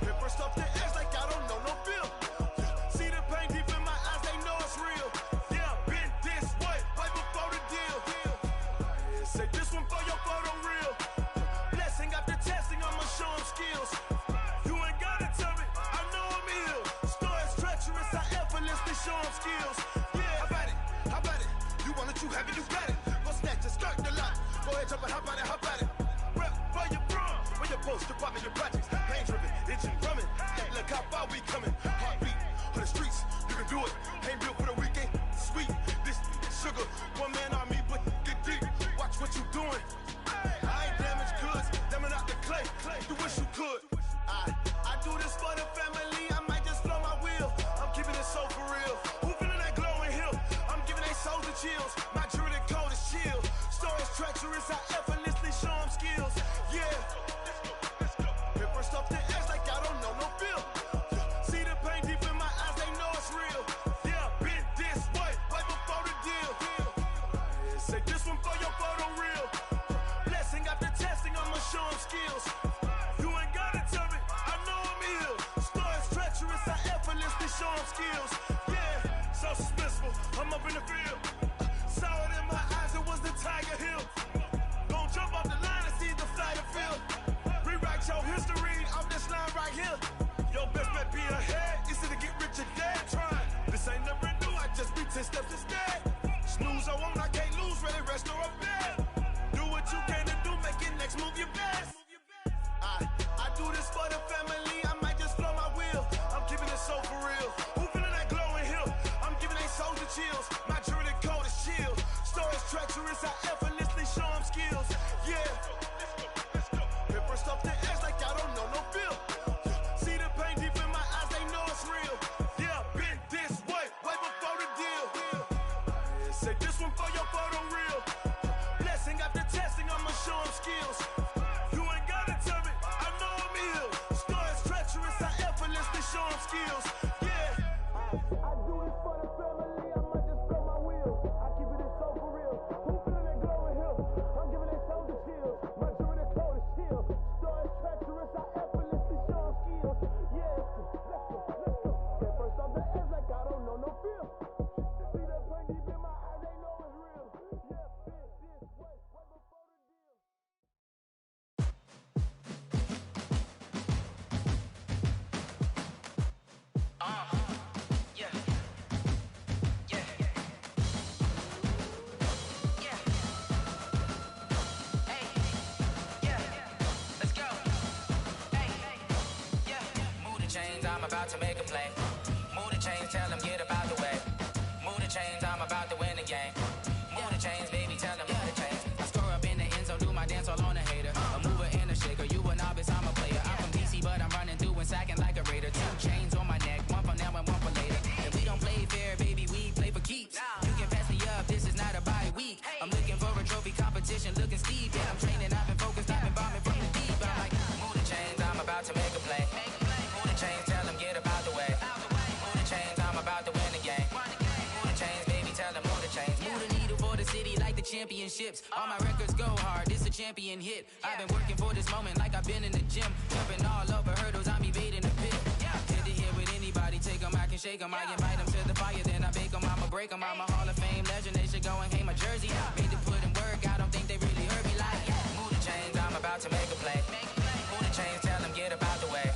Paper stuff to edge like I don't know no feel. See the pain deep in my eyes, they know it's real. Yeah, been this way, right before the deal. Say this one for your photo real. Blessing after testing, I'ma show them skills. You ain't gotta tell me, I know I'm ill. Stories treacherous, I effortlessly show them skills. Yeah, how about it? You want it, you have it, you got it. Go snatch it, skirt the lot. Go ahead, jump it, how about it? Rep for your bro, where your post, your pop, and your projects. Pain driven, itching, drumming. Look how far we coming. Heartbeat on the streets, you can do it. Ain't built for the weekend. Sweet, this sugar, one man army, but get deep. Watch what you doing. I ain't damaged goods, damn it out the clay. You wish you could. I do this for the family, I might just blow my wheel. I'm keeping it so for real. Who feeling that glowing hill? I'm giving they soldier chills. My jewelry code is chill. Stories treacherous, I effortlessly show them skills. Yeah. Paper stuff to edge like I don't know no feel. See the up in the field. Saw it in my eyes, it was the Tiger Hill. Gon' jump off the line and see the flight of field. Rewrite your history off this line right here. Your best bet be ahead, easy to get rich or dead trying. This ain't never new, I just be 10 steps instead. Snooze I won't, I can't lose, ready, rest or up bed. Do what you can to do, make it next move your best. I do this for the family, I might just flow my wheel. I'm keeping it so for real. Who feeling that glowing hill? I'm giving they soldier chills. My jewelry cold is chill. Stories treacherous, I effortlessly show them skills. Yeah. Paper stuff the edge like I don't know no feel. See the pain deep in my eyes, they know it's real. Yeah, been this way before the deal. Say this one for your photo reel. Blessing after testing, I'ma show them skills. You ain't gotta tell me, I know I'm ill. Stories treacherous, I effortlessly show them skills. Yeah. I do this for the family, I might just blow my wheel. I keep it so for real. Who feeling that glowing hill? I'm giving it soldier chills. My jewelry cold is chill. Stories treacherous, I effortlessly show them skills. Yeah. Let's go. Get first off the edge like I don't know no feel. See the pain deep in my eyes, they know it's real. Yeah, been this way before the deal. I'm about to make a play. Move the chains, tell them get about the way. Move the chains, I'm about to win the game. Move the chains, baby, tell them move the chains. I score up in the end zone, do my dance all on a hater. A mover and a shaker, you a novice, I'm a player. I'm from DC, but I'm running through and sacking like a raider. 2 chains on my neck, one for now and one for later. And we don't play fair, baby, we play for keeps. You can pass me up, this is not a bye week. I'm looking for a trophy competition, looking steep. Yeah, I'm training, I've been focused, I've been bombing from the deep. I'm like, move the chains, I'm about to make a play. Move the chains, tell them get about the way. Move the chains, I'm about to win the game. Move the chains, baby, tell them move the chains. Move the needle for the city like the championships. All my records go hard, this a champion hit. I've been working for this moment like I've been in the gym. Jumping all over hurdles, I'm evading the pit. Head to head with anybody, take them, I can shake them. I invite them to the fire, then I bake them, I'ma break them. I'm a Hall of Fame legend, they should go and hang my jersey. Made to put in work, I don't think they really heard me like. Move the chains, I'm about to make a play. Move the chains, tell them get about the way.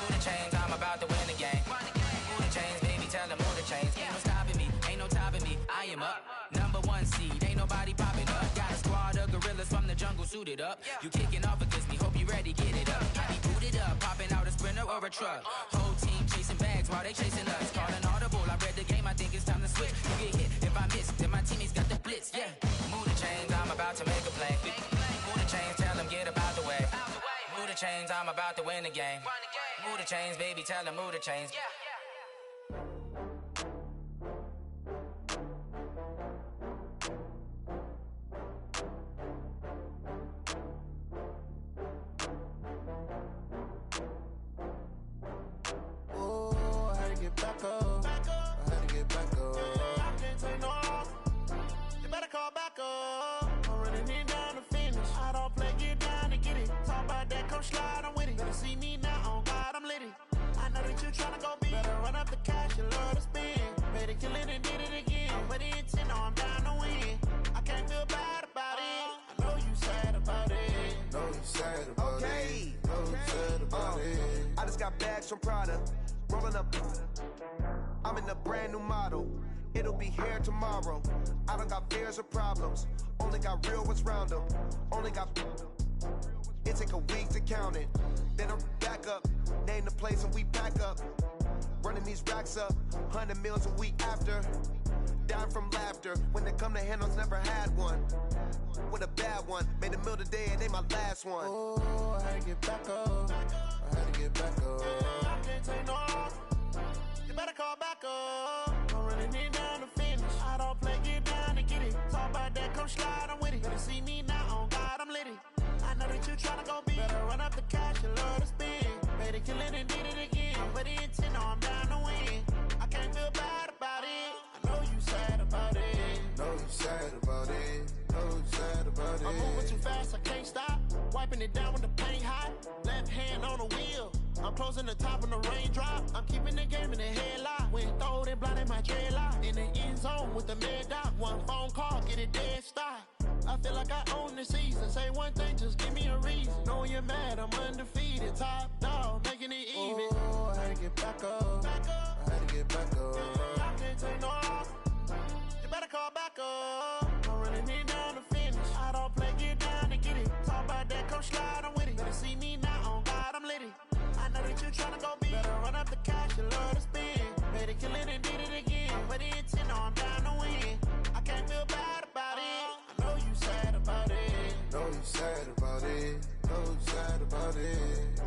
Move the chains, I'm about to win the game. Move the chains, baby, tell them move the chains. Ain't no stopping me, ain't no topping me, I am up. Number 1 seed, ain't nobody popping up. Got a squad of gorillas from the jungle suited up. You kicking off against me, hope you ready, get it up. I be booted up, popping out a Sprinter or a truck. Whole team chasing bags while they chasing us. Calling audible, I read the game, I think it's time to switch. You get hit, if I miss, then my teammates got the blitz, yeah. Move the chains, I'm about to make a play. Move the chains, tell them get about the way. Move the chains, I'm about to win the game. Move the chains, baby, tell them move the chains. Oh, I had to get back up. I had to get back up. I can't take no loss. You better call back up. I'm running it down to finish. I don't play, get down to get it. Talk about that, come slide, I'm with it. Better see me now, on God, I'm litty. I know that you tryna go big. Better run up the cash, you love to spend. Better kill it and did it again. I'm with the intent, no, I'm down to win. I can't feel bad about it. I know you sad about it. Know you sad about it. Know you sad about it. I just got bags from Prada. Rolling up. I'm in a brand new model. It'll be here tomorrow. I don't got fears or problems. Only got real ones round them. Only got. It take a week to count it. Then I'm back up. Name the place and we back up. Running these racks up. 100 meals a week after. Down from laughter. When they come to handles, never had one. With a bad one. Made a meal today and they my last one. Oh, I had to get back up. I had to get back up. I can't take no loss. You better call back up. I'm running it down to finish. I don't play, get down to get it. Talk about that, come slide, I'm with it. Better see me now, on God, I'm litty. I know that you tryna go big. Better run up the cash, you love to spend. Better kill it and did it again. I'm with the intent, no, I'm down to win. I can't feel bad about it. I know you sad about it. Know you sad about it. Know you sad about it. I'm moving too fast, I can't stop. Wiping it down when the paint hot. Left hand on the wheel. I'm closing the top on the raindrop. I'm keeping the game in the headlock. When throwed and blinded my dreadlock. In the end zone with the mad dot. One phone call, get it dead stop. I feel like I own the season. Say one thing, just give me a reason. Knowing you're mad, I'm undefeated. Top dog, making it even. Oh, I had to get back up. I had to get back up. I can't take no loss. You better call back up. I'm running it down to finish. I don't play, get down to get it. Talk about that, come slide, I'm with it. Better see me now, on God, I'm litty. I know that you tryna go big. Better run up the cash, you love to spend. Better kill it and did it again. Put the intent on, down to win. I can't feel bad about it. I know you sad about it. Know you sad about it. Know you sad about it.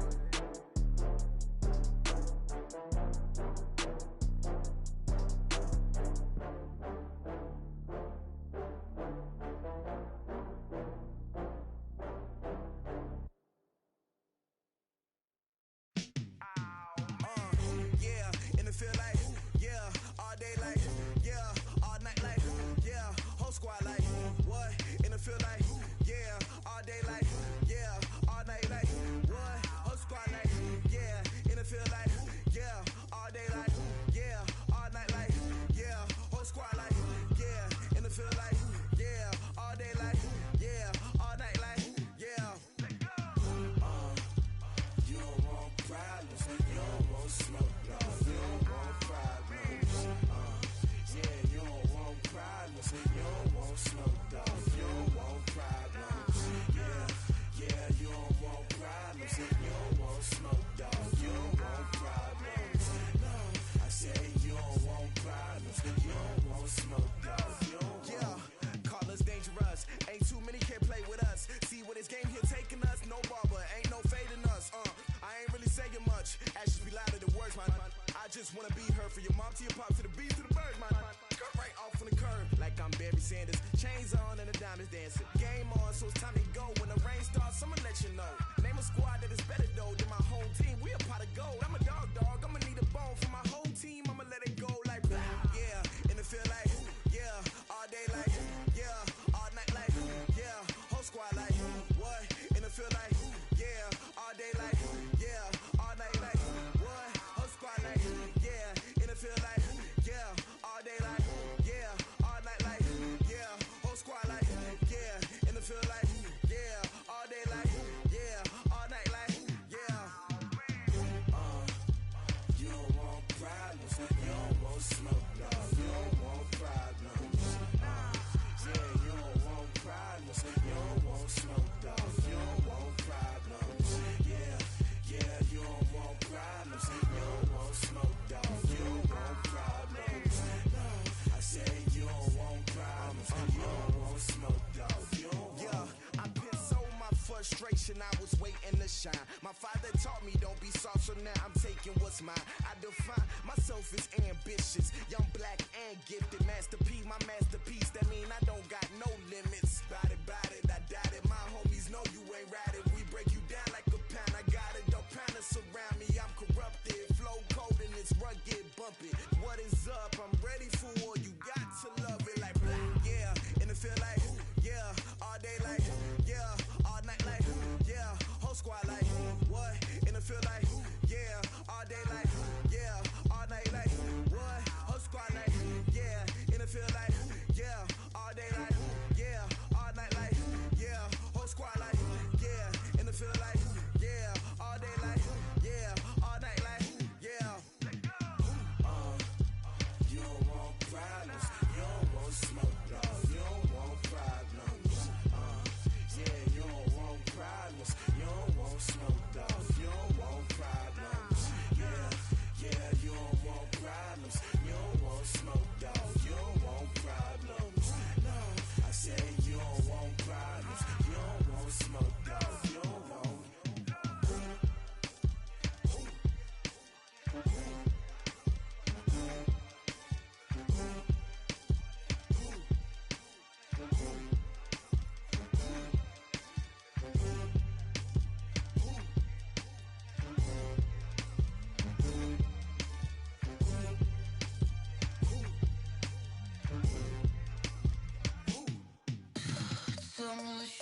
I was waiting to shine. My father taught me don't be soft, so now I'm taking what's mine. I define myself as ambitious, young, black, and gifted. Master P, my masterpiece. That mean I don't got no limits. Bout it, I doubt it. My homies know you ain't ratted. We break you down like a pound. I got it, don't pound us around me. I'm corrupted, flow cold and it's rugged, bumpy. What is up? I'm ready for war. You got to love it like black, yeah. And it feel like, yeah, all day like, yeah, all night like, yeah, whole squad like, what? And it feel like, yeah, all day like, yeah, all night like, what? Whole squad like, yeah, and it feel like,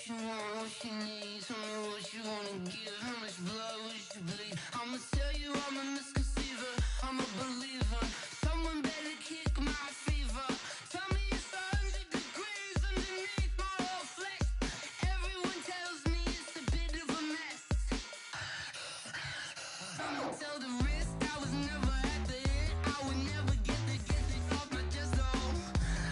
what you want, what you need. Tell me what you wanna give. How much blood would you bleed? I'ma tell you I'm a misconceiver. I'm a believer. Someone better kick my fever. Tell me it's 100 degrees underneath my whole flesh. Everyone tells me it's a bit of a mess. I'ma tell the risk I was never at the end. I would never get this off my chest though.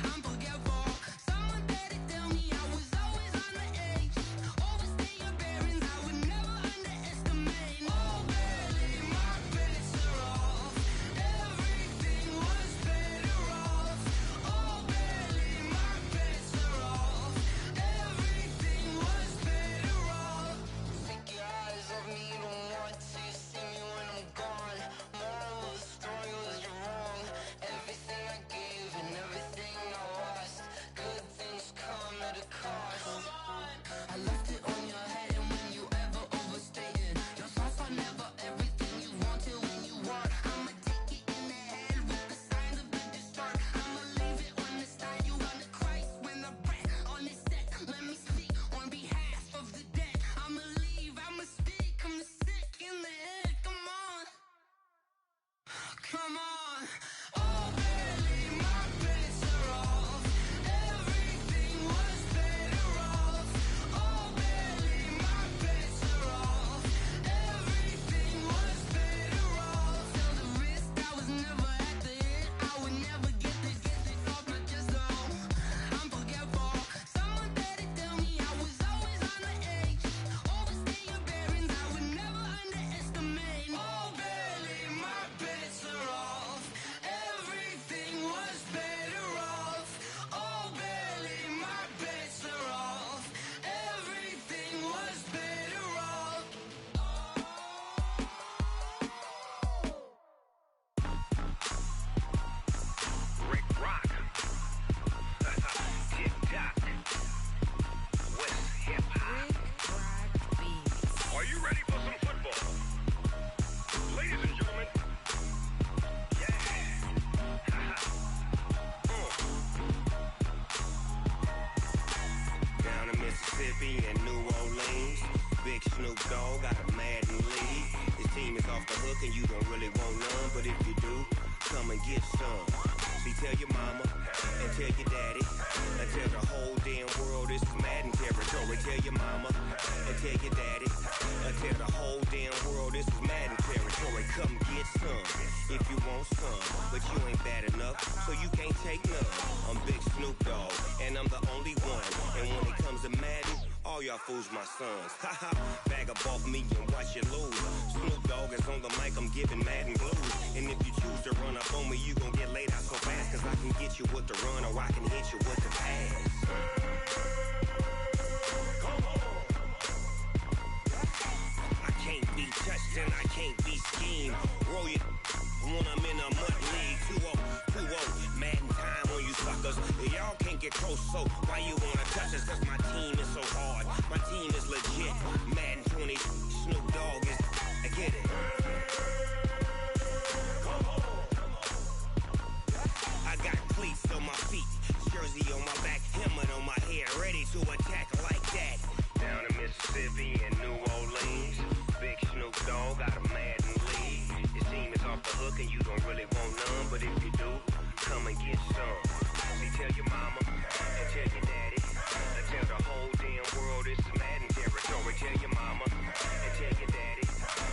I'm forgetful. Someone better tell me I was always on the edge. Overstay your bearings, I would never underestimate. Oh, barely, my bets are off. Everything was better off. Oh, barely, my bets are off. Everything was better off. Take your eyes off me, don't want to see me when I'm gone. Moral of the story was you're wrong. Everything I gave and everything I lost. Good things come at a cost. I left it on your head, and when you ever overstay it, your thoughts are never everything you want till when you want. I'ma take it in the head with the signs of the distort. I'ma leave it on the side. You on the Christ when the breath on this set. Let me speak on behalf of the dead. I'ma leave, I'ma speak. I'm sick in the head. Come on, come on. Oh, barely, my bets are off. Everything was better off. Oh, barely, my bets are off. Everything was better off. Till the risk I was never at the end. I would never get this off my chest though. I'm forgetful. Someone better tell me I was always on the edge. Overstay your bearings, I would never underestimate. Oh, barely, my bets are off. Everything was better off. Oh, barely, my bets are off. Everything was better off. Rick Rock. Tip-top. West hip-hop. Are you ready for some football? Ladies and gentlemen. Yeah. Down in Mississippi and New Orleans, Big Snoop Dogg got a Madden lead. His team is off the hook and you don't really want none, but if you do, come and get some. See, tell your mama and tell your daddy and tell the whole damn world this is Madden territory. Tell your mama and tell your daddy and tell the whole damn world this is Madden territory. Come get some if you want some, but you ain't bad enough, so you can't take none. I'm Big Snoop Dogg and I'm the only one. And when it comes to Madden, all y'all fools my sons. Haha, bag up off me and watch you lose. Snoop Dogg is on the mic, I'm giving Madden blues. And if you choose to run up on me, you gon' get laid out so fast. Cause I can get you with the run or I can hit you with the pass. I can't be touched and I can't be schemed. Roll you when I'm in a mud league. 2-0, Madden time on you suckers. Y'all can't get close, so why you wanna touch us? Cause my team is so hard, my team is legit. Madden 20, Snoop Dogg is, I get it. I got cleats on my feet, jersey on my back, helmet on my head, ready to attack like that. Down in Mississippi and New Orleans, Big Snoop Dogg got a Madden lead. His team is off the hook and you don't really want none, but if you do, come and get some. See, tell your mama and tell your daddy and tell the whole damn world this is Madden territory. Tell your mama and tell your daddy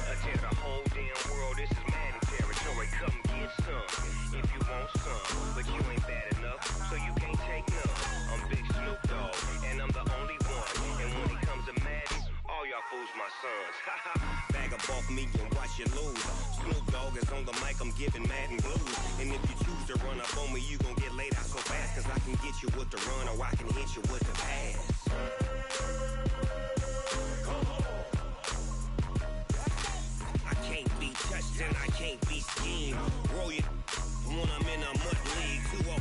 and tell the whole damn world this is Madden territory. Come get some if you want some, but you ain't bad enough, so you can't take none. I'm Big Snoop Dogg and I'm the only one. And when it comes to Madden, all y'all fools my sons. Bag up off me and watch you lose. Snoop Dogg is on the mic, I'm giving Madden blues. And if you choose to run up on me, you gon' get laid out so fast. Cause I can get you with the run or I can hit you with the pass. I can't be touched and I can't be schemed. Roll you when I'm in a mud league. 2-0,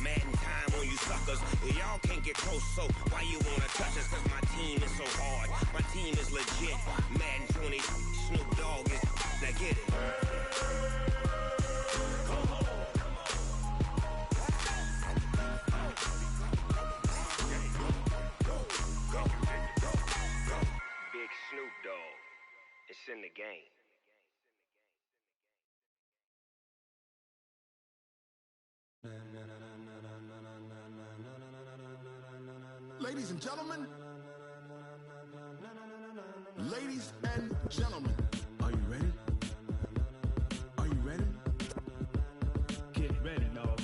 Madden time on you suckers. Y'all can't get close, so why you wanna touch us? Cause my team is so hard, my team is legit. Madden 20, Snoop Dogg is, now get it. Go. Ladies and gentlemen. Ladies and gentlemen. Are you ready? Are you ready? Get ready, dog.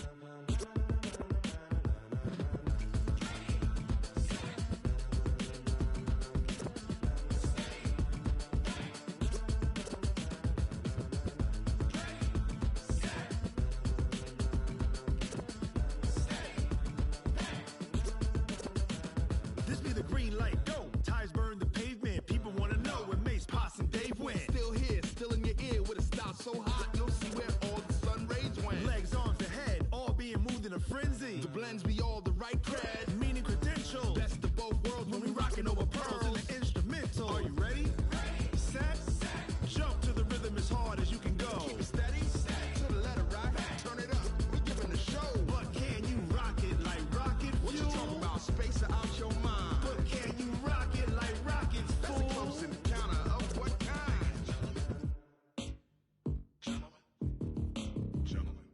This be the green light, go. Tires burn the pavement. People wanna know where Mace, Poss, and Dave went. Still here, still in your ear with a style so hot, you'll see where all the sun rays went. Legs, arms, and head, all being moved in a frenzy. The blends be all the right cred, meaning credentials. best of both worlds when we rockin' over pearls. And the instrumental. Are you ready? Set, jump to the rhythm as hard as you can go. Keep it steady, to the letter right, turn it up, we giving the show. But can you rock it like rocket fuel? What you talking about, space out your mind? But can you rock it like rockets, That's fool? a close encounter of what kind?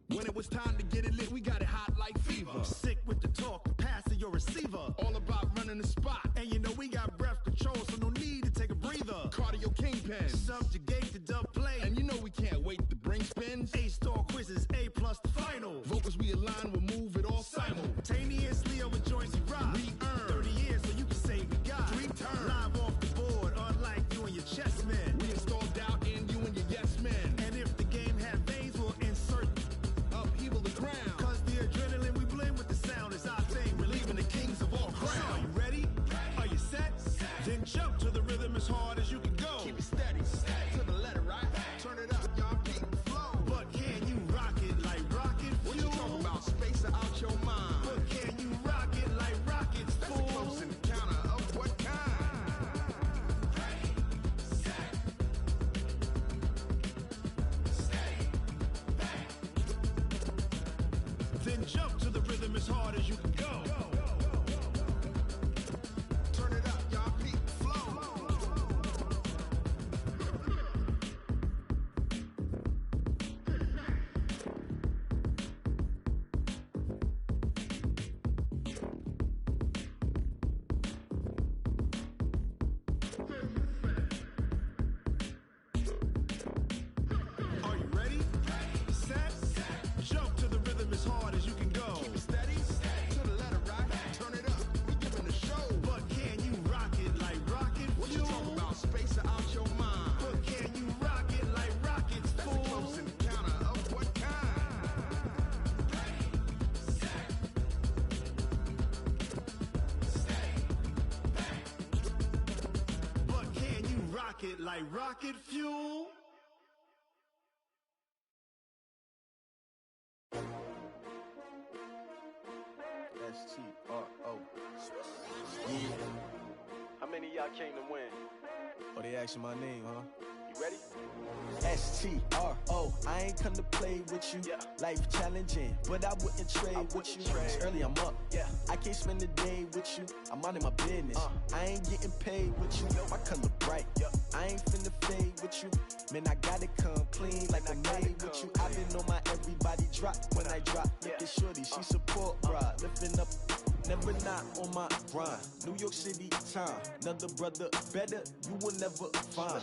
When it was time to get it lit, we got it hot like fever. Sick with the talk, the pass to your receiver. All about running the spot. And you know we got breath control, so no need to take a breather. Cardio kingpin. Subjugate the dub play. And you know we can't wait to bring spins. A-star quizzes, A+ the final. Vocals we align, we'll move it all Simultaneously over joints we rock. We earn 30 years so you can say we got 3 turns. Live off the board, unlike you and your chess men. We install doubt in you and your yes men. And if the game had veins, we'll insert Upheaval the ground. Cause the adrenaline we blend with the sound is our thing. Relieving the kings of all So are crown. you ready? Are you set? Then jump to the rhythm as hard as you can go. Keep it steady, to the letter right. Turn it up, y'all keep the flow. But can you rock it like rocket What fuel? you talking about, space out your mind? But can you rock it like rockets, That's a fool? close encounter of what kind? Then jump to the rhythm as hard as you can go. Turn it up, y'all keep the flow. Are you ready? Set, jump to the rhythm as hard as you can go. Keep it steady, to the letter right. Turn it up, we giving the show. But can you rock it like rocket What you fuel? talking about, space out your mind? But can you rock it like rockets, That's a fool? close encounter of what kind? But can you rock it like rocket fuel? S-T-R-O. Yeah. How many of y'all came to win? Oh, they asking my name, huh? You ready? S-T-R-O. I ain't come to play with you. Yeah. Life challenging, but I wouldn't trade with you. trade. It's early, I'm up. Yeah. I can't spend the day with you. I'm out of my business. I ain't getting paid with you. My color bright. I ain't finna fade with you. Man, I gotta come clean like I made with you. I've been on my everybody drop when I drop. Look at shorty, she support, bruh. Lifting up, never not on my grind. New York City time, another brother better, you will never find.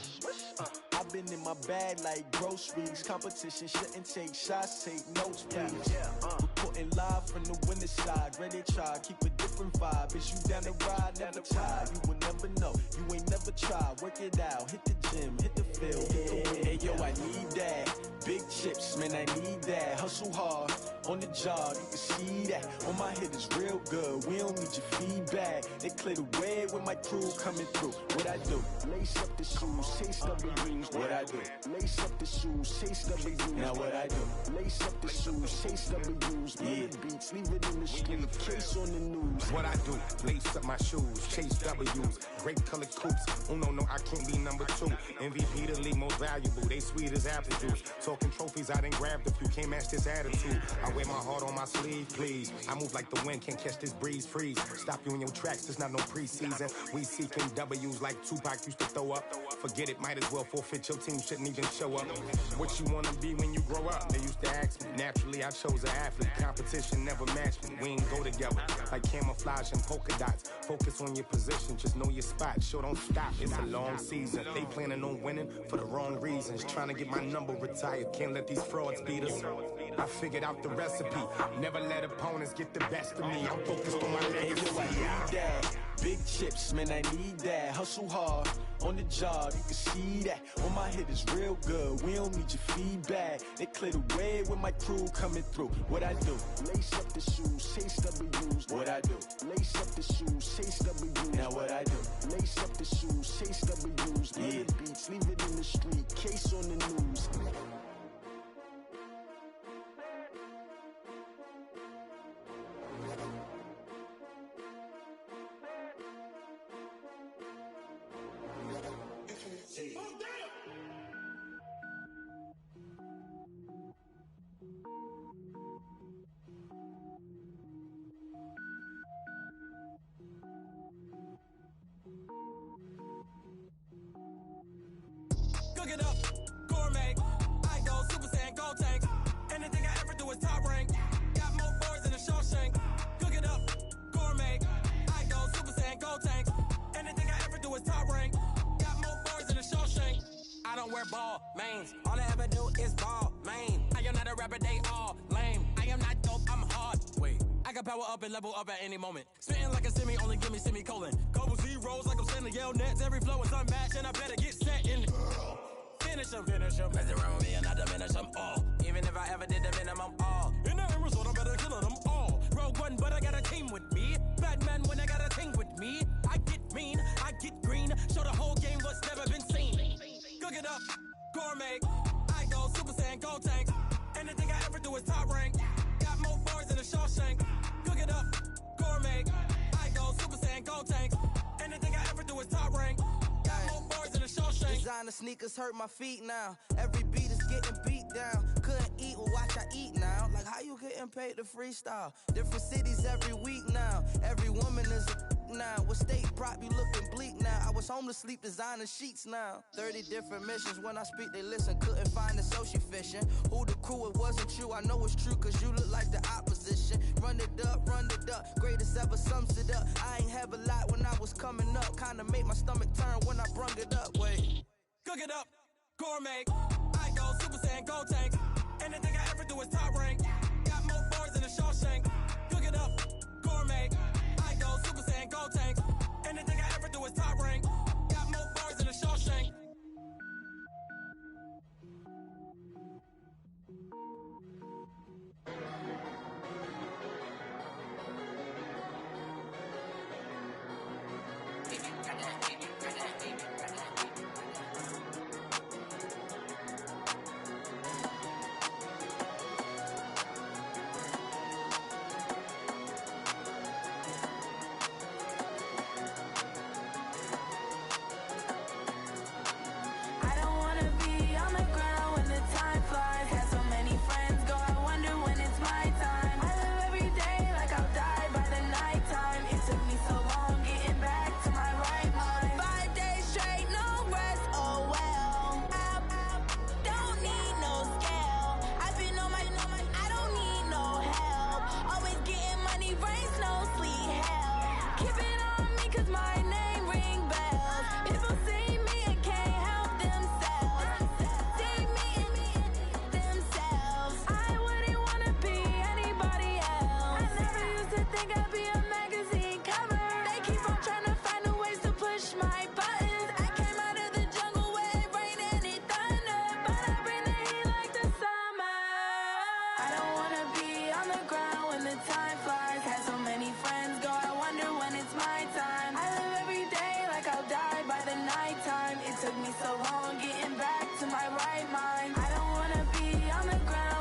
I've been in my bag like groceries. Competition shouldn't take shots, take notes, please. Reporting live from the winter side. Ready to try, keep a different vibe. Is you down the ride, never tired. You will never know, you ain't never tried. Work it out, hit the gym, hit the field, hit the wind. Hey yo, I need that. Big chips, man, I need that. Hustle hard, on the job, you can see that. On my head is real good, we don't need your feedback. They clear the way with my crew coming through. What I do? Lace up the shoes, chase W's. What I do? Lace up the shoes, chase W's. Now what I do? Lace up the shoes, chase W's. Yeah, beats, leave it in the street, case on the news. What I do? Lace up my shoes, chase W's. Grape colored coops. Oh no, I can't be number 2. MVP the league most valuable. They sweet as apple juice. Talking trophies, I done grabbed a few. Can't match this attitude. I wear my heart on my sleeve, please. I move like the wind, can't catch this breeze. Freeze. Stop you in your tracks. There's not no preseason. We seeking W's like Tupac used to throw up. Forget it, might as well forfeit. Your team shouldn't even show up. What you wanna be when you grow up? They used to ask me. Naturally, I chose an athlete. Competition never matched me. We everything go together. Like camouflage and polka dots. Focus on your position, just know your spot. Sure, don't stop, it's a long season. They planning on winning for the wrong reasons. Trying to get my number retired, can't let these frauds beat us. I figured out the recipe. Never let opponents get the best of me. I'm focused on my legacy. I need that. Big chips, man, I need that. Hustle hard on the job, you can see that. On my head is real good. We don't need your feedback. They clear the way with my crew coming through. What I do? Lace up the shoes, chase W's. What I do? Lace up the shoes, chase W's. Now what I do? Lace up the shoes, chase W's. Yeah. Beats, leave it in the street. Case on the news. Cook it up, gourmet. I go Super Saiyan, go tank. Anything I ever do is top rank. Got more boards than a Shawshank. Cook it up, gourmet. I go Super Saiyan, go tank. Anything I ever do is top rank. Got more boards than a Shawshank. I don't wear ball mains. All I ever do is ball main. I am not a rapper, they all lame. I am not dope, I'm hard. Wait, I can power up and level up at any moment. Spitting like a semi, only give me semicolon. Couple zeros like I'm sending yell nets. Every flow is unmatched and I better get set in. Finish them. Mess around with me and I diminish them all. Even if I ever did the minimum all. In the end result, I'm better killing them all. Rogue One, but I got a team with me. Batman when I got a team with me. I get mean, I get green. Show the whole game what's never been seen. Cook it up, gourmet. I go Super Saiyan, go tank. Anything I ever do is top rank. Got more bars than a Shawshank. Cook it up, gourmet. I go Super Saiyan, go tank. Anything I ever do is top rank. Got more bars than a Shawshank. Designer sneakers hurt my feet now. Every beat is getting beat down. Couldn't eat, well watch I eat now. Like how you getting paid to freestyle? Different cities every week now. Every woman is a now. What state prop you looking bleak now? I was home to sleep designing sheets now. 30 different missions. When I speak they listen. Couldn't find the social fishing. Who the crew, it wasn't you. I know it's true cause you look like the opposition. Run it up. Greatest ever sums it up. I ain't have a lot when I was coming up. Kinda made my stomach turn when I brung it up. Wait. Cook it up, gourmet. I go Super Saiyan, go tank. Anything I ever do is top rank. Got more bars than a Shawshank. Cook it up, gourmet. I go Super Saiyan, go tank. Anything I ever do is top rank. Got more bars than a Shawshank.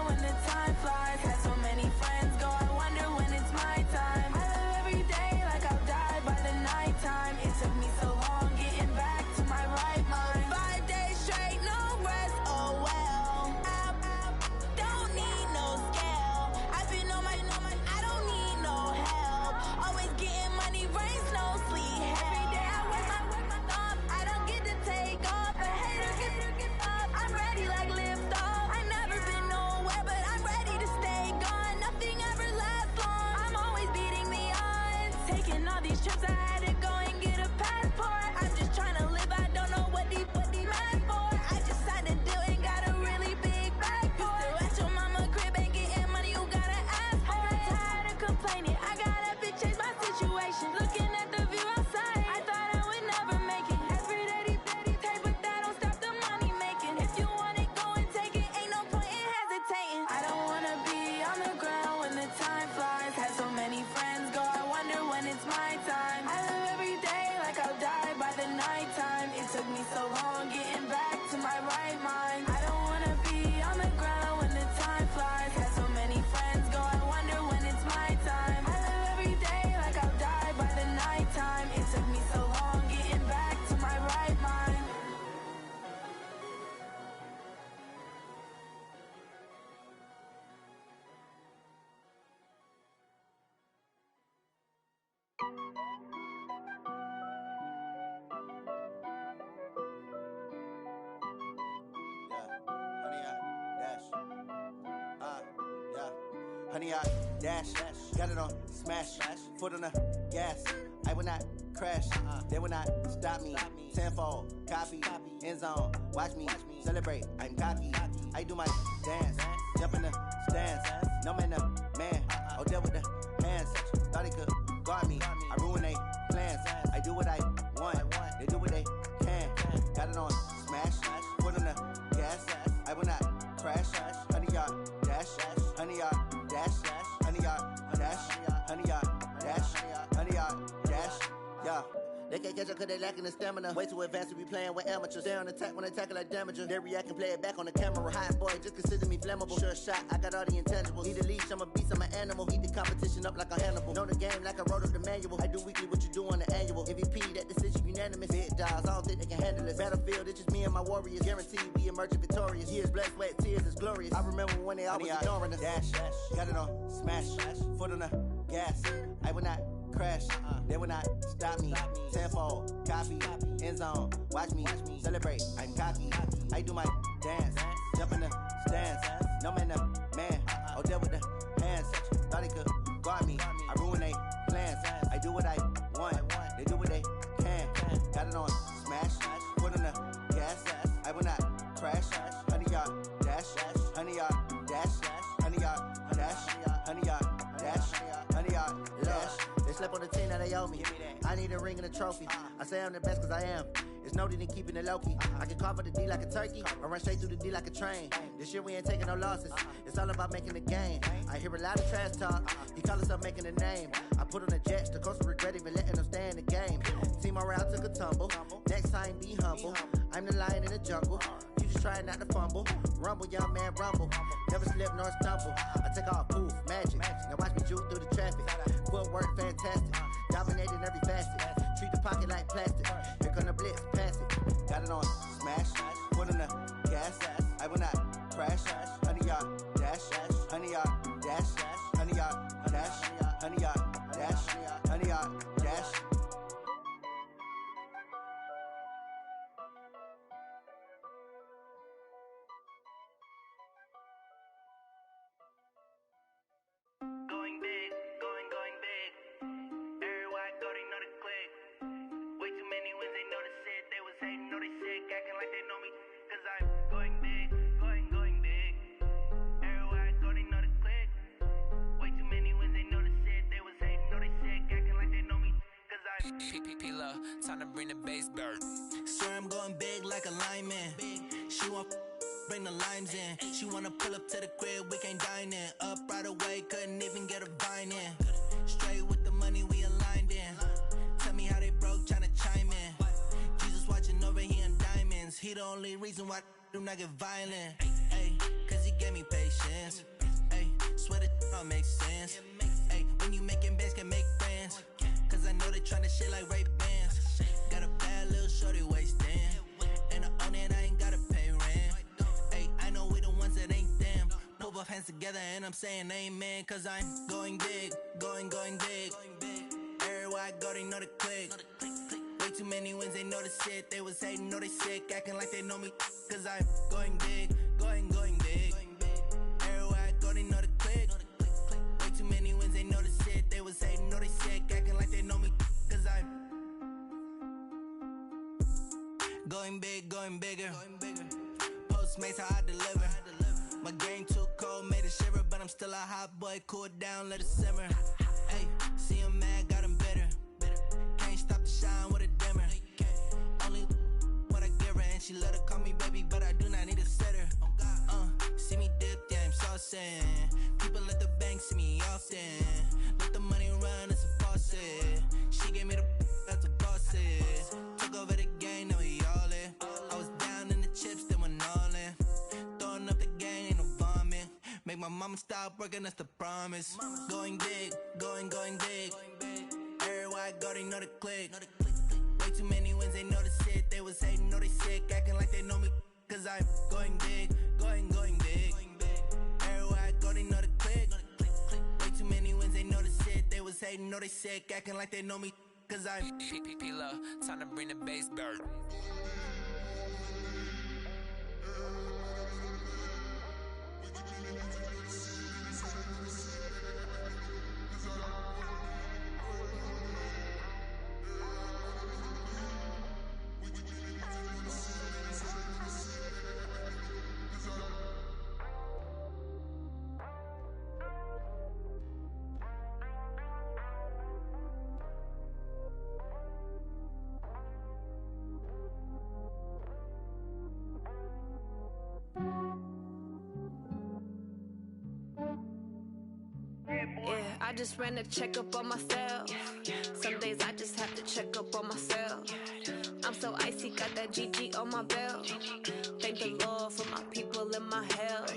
When the time flies, had so many friends go, I wonder when it's my time. I live these trips, I had to go and get a passport. I'm just trying to live, I don't know what these mad for. I just signed a deal and got a really big bag for it. Still at your mama crib, ain't getting money, you gotta ask for it. I got tired of complaining, I got up and changed my situation. Looking at the view outside, I thought I would never make it. Every day they take, but that don't stop the money making. If you want it, go and take it, ain't no point in hesitating. I don't wanna be on the ground when the time flies. Had so many friends go, I wonder when it's my time. I live every day like I'll die by the nighttime. It took me so long getting back to my right mind. I don't wanna be on the ground when the time flies. Had so many friends go, I wonder when it's my time. I live every day like I'll die by the nighttime. It took me so long getting back to my right mind. Honey, I dash, got it on smash, foot on the gas. I will not crash, they will not stop me. Tenfold, copy, end zone, watch me celebrate. I'm cocky, I do my dance, jump in the stands. No man, no man, I'll deal with the hands. Thought he could guard me, I ruin they plans. I do what I want, they do what they can. Got it on smash, foot on the gas. I will not crash, honey, y'all dash, honey, y'all dash, honey, y'all dash, honey, y'all dash, honey, y'all dash, yeah. They can't catch up cause they lacking the stamina. Way too advanced to be playing with amateurs. Stay on attack when they tackle like damager. They react and play it back on the camera. Hot boy, just consider me flammable. Sure shot, I got all the intangibles. Need a leash, I'm a beast, I'm an animal. Heat the competition up like a Hannibal. Know the game like I wrote up the manual. I do weekly what you do on the annual. MVP, that decision unanimous. Big dials, I don't think they can handle it. Battlefield, it's just me and my warriors. Guaranteed we emerging victorious. Years, blood, sweat, tears, is glorious. I remember when they always ignoring us. Dash, got it on smash, foot on the gas. I will not crash, they will not stop me. Tenfold, copy, end zone, watch me celebrate. I'm cocky, I do my dance, jump in the stands. No man, no man, I'll deal with the hands. Thought he could guard me, I ruin they plans. I do what I want, they do what they can. Got it on smash, foot on the gas. I will not crash, honey, y'all dash, honey, y'all dash, honey, y'all dash, honey, y'all dash, honey, y'all dash. They slept on the team that they owe me. I need a ring and a trophy. I say I'm the best cause I am. It's no need in keeping it low-key. I can carve up the D like a turkey or run straight through the D like a train. This year we ain't taking no losses. It's all about making the game. I hear a lot of trash talk. He call himself making a name. I put on the Jets. The coach will regret even letting them stay in the game. Team around took a tumble. Next time be humble. I'm the lion in the jungle. You just try not to fumble. Rumble, young man, rumble. Never slip nor stumble. I take off, poof, magic. Now watch me juke through the traffic. Footwork fantastic. Dominating every facet. Treat the pocket like plastic. Here come the blitz, pass it. Got it on smash, foot on the gas. I will not crash. Honey, y'all dash, honey, y'all dash, honey, y'all dash, honey, y'all dash, honey, y'all dash. Going big, going big. Everywhere I go, they know the click. Way too many wins, they know the shit. They was hating, know they sick, acting like they know me. Cause I'm going big, going big. Everywhere I go, they know the click. Way too many wins, they know the shit. They was hating, know they sick, acting like they know me. Cause I'm P-P-P-Love, time to bring the bass bird. Swear I'm going big like a lineman. She want bring the limes in. She wanna pull up to the crib, we can't dine in. Up right away, couldn't even get a vine in. Straight with the money, we aligned in. Tell me how they broke, tryna chime in. Jesus watching over here in diamonds. He the only reason why I do not get violent. Ay, cause he gave me patience. Ay, swear that don't make sense. Ay, when you making bands, can make friends. Cause I know they tryna shit like Ray-Bans. Got a bad little shorty wasting. And I own it, I ain't gotta pay rent. Ay, I know we the ones that ain't them. Put both hands together and I'm saying amen. Cause I'm going big, going big. Everywhere I go, they know the click. Way too many wins, they know the shit. They was hating, know they sick, acting like they know me. Cause I'm going big, going big. Everywhere I go, they know the click. Way too many wins, they know the shit. They was hating, know they sick, acting like they know me. Going big, going bigger. Postmates how I deliver. My game too cold, made it shiver, but I'm still a hot boy. Cool it down, let it simmer. Hey, see him mad, got him bitter. Can't stop the shine with a dimmer. Only what I give her, and she let her call me baby, but I do not need a sitter. See me dip, yeah, I'm saucing. People at the bank see me often. Let the money run, it's a faucet. She gave me the that's a boss it. Took over the game, now we all in. I was down in the chips, then went all in. Throwing up the gang, ain't no bombing. Make my mama stop working, that's the promise. Going big, going big. Everywhere I go, they know the click. Way too many wins, they know the shit. They was hating, know they sick, acting like they know me. Cause I'm going big, going big. Everywhere I go, they know the click. Way too many wins, they know the shit. They was hating, know they sick, acting like they know me. Cause I'm P-Love, time to bring the bass bird. I just ran a checkup on myself. Some days I just have to check up on myself. I'm so icy, got that GG on my belt. Thank the Lord for my people in my health.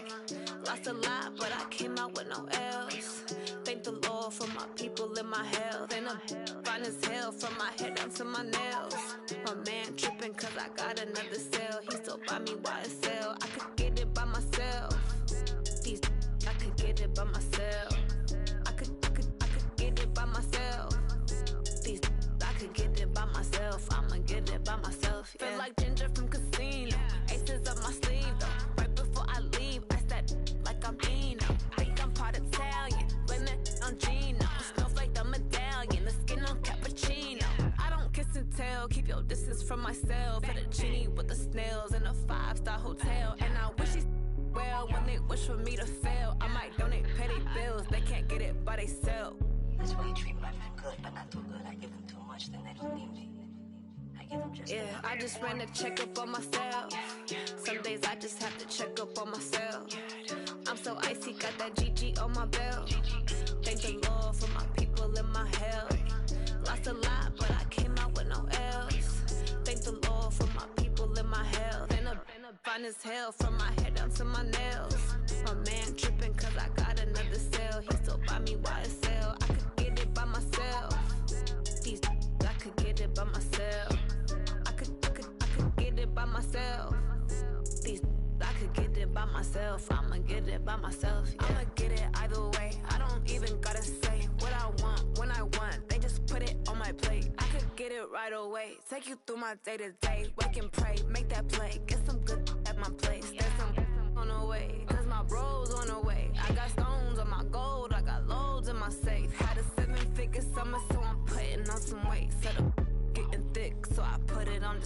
Lost a lot, but I came out with no L's. Thank the Lord for my people in my health. And I'm fine as hell from my head down to my nails. My man tripping cause I got another cell. He still buy me YSL. I could get it by myself. These I could get it by myself. I could get it by myself. These I could get it by myself. I'ma get it by myself. Yeah. Feel like Ginger from Casino. Aces up my sleeve though. Right before I leave, I said like I'm Eno. Think I'm part Italian. Blame it on Gino. Snowflake the medallion. The skin on cappuccino. I don't kiss and tell. Keep your distance from myself. Put a genie with the snails in a 5-star hotel. And I wish he's well when they wish for me to fail. I might donate petty bills. They can't get it by they sell. That's why you treat my men good, but not too good. I give them too much, then they don't need me. I give them just enough. I just ran a checkup on myself. Some days I just have to check up on myself. I'm so icy, got that GG on my belt. Thank the Lord for my people in my health. Lost a lot, but I came out with no L's. Thank the Lord for my people in my health. And I'm fine as hell from my head down to my nails. My man tripping cause I got another cell. He still buy me YSL. I could get it by myself. These I could get it by myself. I could get it by myself. These I could get it by myself. I'ma get it by myself. Yeah. I'ma get it either way. I don't even gotta say what I want when I want. They just put it on my plate. I could get it right away. Take you through my day to day. Wake and pray, make that play. Get some good at my place. There's some on the way. Cause my bros on the way. I got stones on my gold. I got loads in my safe. Had a 7-figure summer, so I'm putting on some weight. Set up getting thick, so I